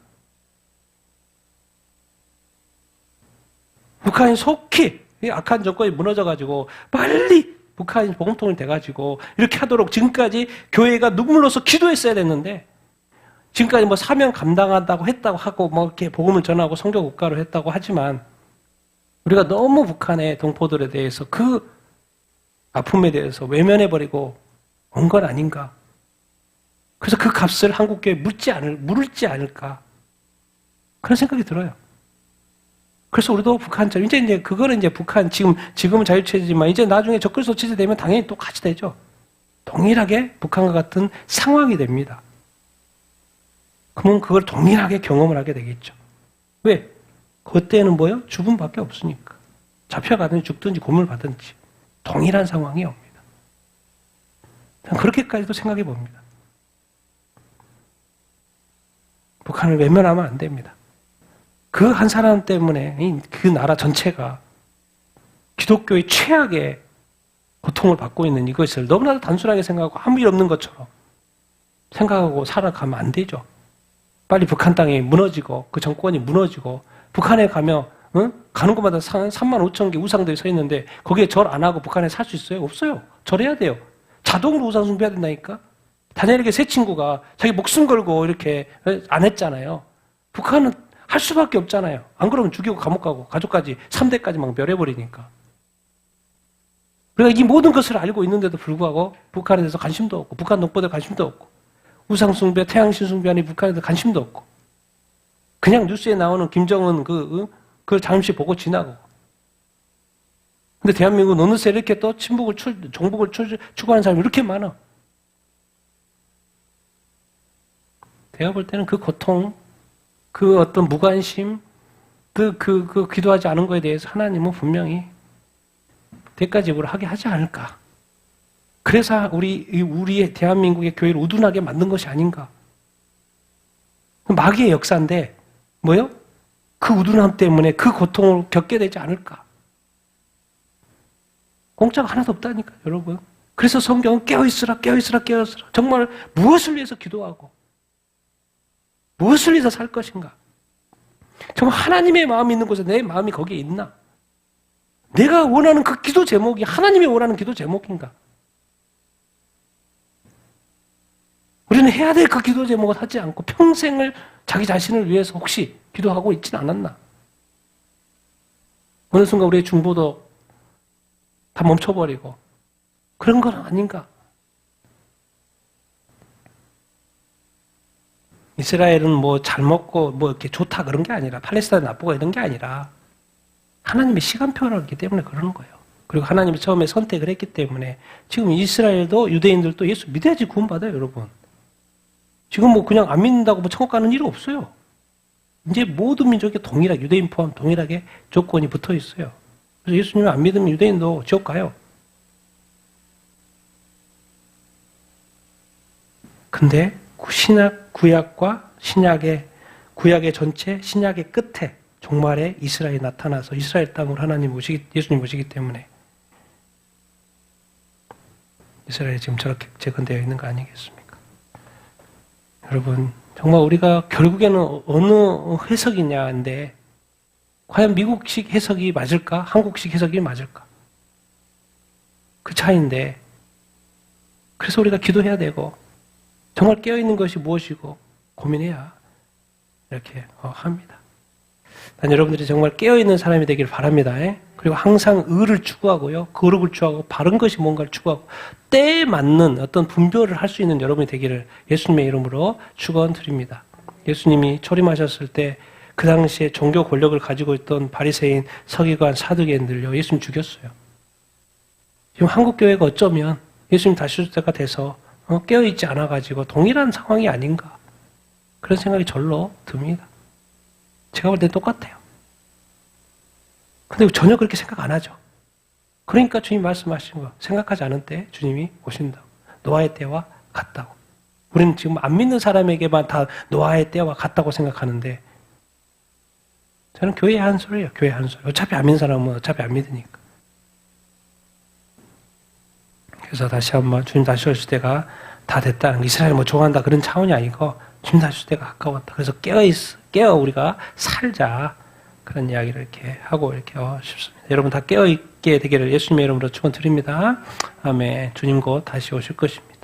북한이 속히 악한 정권이 무너져가지고 빨리 북한이 복음통일 돼가지고 이렇게 하도록 지금까지 교회가 눈물로서 기도했어야 됐는데 지금까지 뭐 사명 감당한다고 했다고 하고 뭐 이렇게 복음을 전하고 선교 국가로 했다고 하지만 우리가 너무 북한의 동포들에 대해서 그 아픔에 대해서 외면해버리고 온 건 아닌가. 그래서 그 값을 한국교회에 물을지 않을까. 그런 생각이 들어요. 그래서 우리도 북한처럼, 이제 그거는 이제 북한, 지금은 자유체제지만 이제 나중에 적그리스도 체제되면 당연히 또 같이 되죠. 동일하게 북한과 같은 상황이 됩니다. 그러면 그걸 동일하게 경험을 하게 되겠죠. 왜? 그때는 뭐요? 죽음밖에 없으니까. 잡혀가든지 죽든지 고문을 받든지 동일한 상황이 옵니다. 그렇게까지도 생각해 봅니다. 북한을 외면하면 안 됩니다. 그 한 사람 때문에 그 나라 전체가 기독교의 최악의 고통을 받고 있는 이것을 너무나도 단순하게 생각하고 아무 일 없는 것처럼 생각하고 살아가면 안 되죠. 빨리 북한 땅이 무너지고 그 정권이 무너지고 북한에 가면 가는 곳마다 3만 5천 개 우상들이 서 있는데 거기에 절 안 하고 북한에 살 수 있어요? 없어요. 절해야 돼요. 자동으로 우상 숭배해야 된다니까. 다니엘에게 세 친구가 자기 목숨 걸고 이렇게 안 했잖아요. 북한은 할 수밖에 없잖아요. 안 그러면 죽이고 감옥 가고 가족까지 3대까지 막 멸해버리니까. 그러니까 이 모든 것을 알고 있는데도 불구하고 북한에 대해서 관심도 없고 북한 동포들 관심도 없고 우상 숭배, 태양신 숭배하니 북한에 대해서 관심도 없고 그냥 뉴스에 나오는 김정은 그걸 잠시 보고 지나고. 근데 대한민국은 어느새 이렇게 또 종북을 추구하는 사람이 이렇게 많아. 제가 볼 때는 그 고통, 그 어떤 무관심, 그 기도하지 않은 거에 대해서 하나님은 분명히 대가지불을 하게 하지 않을까. 그래서 우리의 대한민국의 교회를 우둔하게 만든 것이 아닌가. 마귀의 역사인데, 뭐요? 그 우둔함 때문에 그 고통을 겪게 되지 않을까. 공짜가 하나도 없다니까, 여러분. 그래서 성경은 깨어있으라. 정말 무엇을 위해서 기도하고, 무엇을 위해서 살 것인가? 정말 하나님의 마음이 있는 곳에 내 마음이 거기에 있나? 내가 원하는 그 기도 제목이 하나님이 원하는 기도 제목인가? 우리는 해야 될 그 기도 제목을 하지 않고 평생을 자기 자신을 위해서 혹시 기도하고 있지는 않았나? 어느 순간 우리의 중보도 다 멈춰버리고 그런 건 아닌가? 이스라엘은 뭐 잘 먹고 뭐 이렇게 좋다 그런 게 아니라 팔레스타인 나쁘고 이런 게 아니라 하나님의 시간표라기 때문에 그러는 거예요. 그리고 하나님이 처음에 선택을 했기 때문에 지금 이스라엘도 유대인들도 예수 믿어야지 구원받아요, 여러분. 지금 뭐 그냥 안 믿는다고 뭐 천국 가는 일이 없어요. 이제 모든 민족이 동일하게, 유대인 포함 동일하게 조건이 붙어 있어요. 그래서 예수님을 안 믿으면 유대인도 지옥 가요. 근데 구약과 구약의 전체, 신약의 끝에 종말에 이스라엘이 나타나서 이스라엘 땅으로 예수님 오시기 때문에 이스라엘이 지금 저렇게 재건되어 있는 거 아니겠습니까? 여러분, 정말 우리가 결국에는 어느 해석이냐인데 과연 미국식 해석이 맞을까? 한국식 해석이 맞을까? 그 차이인데 그래서 우리가 기도해야 되고 정말 깨어있는 것이 무엇이고 고민해야 이렇게 합니다. 난 여러분들이 정말 깨어있는 사람이 되길 바랍니다. 그리고 항상 의를 추구하고요. 거룩을 추구하고 바른 것이 뭔가를 추구하고 때에 맞는 어떤 분별을 할 수 있는 여러분이 되기를 예수님의 이름으로 축원드립니다. 예수님이 초림하셨을 때 그 당시에 종교 권력을 가지고 있던 바리새인, 서기관, 사두개인들요. 예수님 죽였어요. 지금 한국 교회가 어쩌면 예수님 다시 오실 때가 돼서 깨어있지 않아가지고 동일한 상황이 아닌가 그런 생각이 절로 듭니다. 제가 볼 때 똑같아요. 근데 전혀 그렇게 생각 안 하죠. 그러니까 주님 말씀하신 거 생각하지 않은 때 주님이 오신다고. 노아의 때와 같다고. 우리는 지금 안 믿는 사람에게만 다 노아의 때와 같다고 생각하는데 저는 교회의 한 소리예요. 교회의 한 소리. 어차피 안 믿는 사람은 어차피 안 믿으니까. 그래서 다시 한번 주님 다시 오실 때가 다 됐다는 거. 이스라엘 뭐 좋아한다 그런 차원이 아니고 주님 다시 오실 때가 가까웠다. 그래서 깨어 우리가 살자. 그런 이야기를 이렇게 하고 이렇게 싶습니다. 여러분 다 깨어있게 되기를 예수님의 이름으로 축원드립니다. 아멘. 주님 곧 다시 오실 것입니다.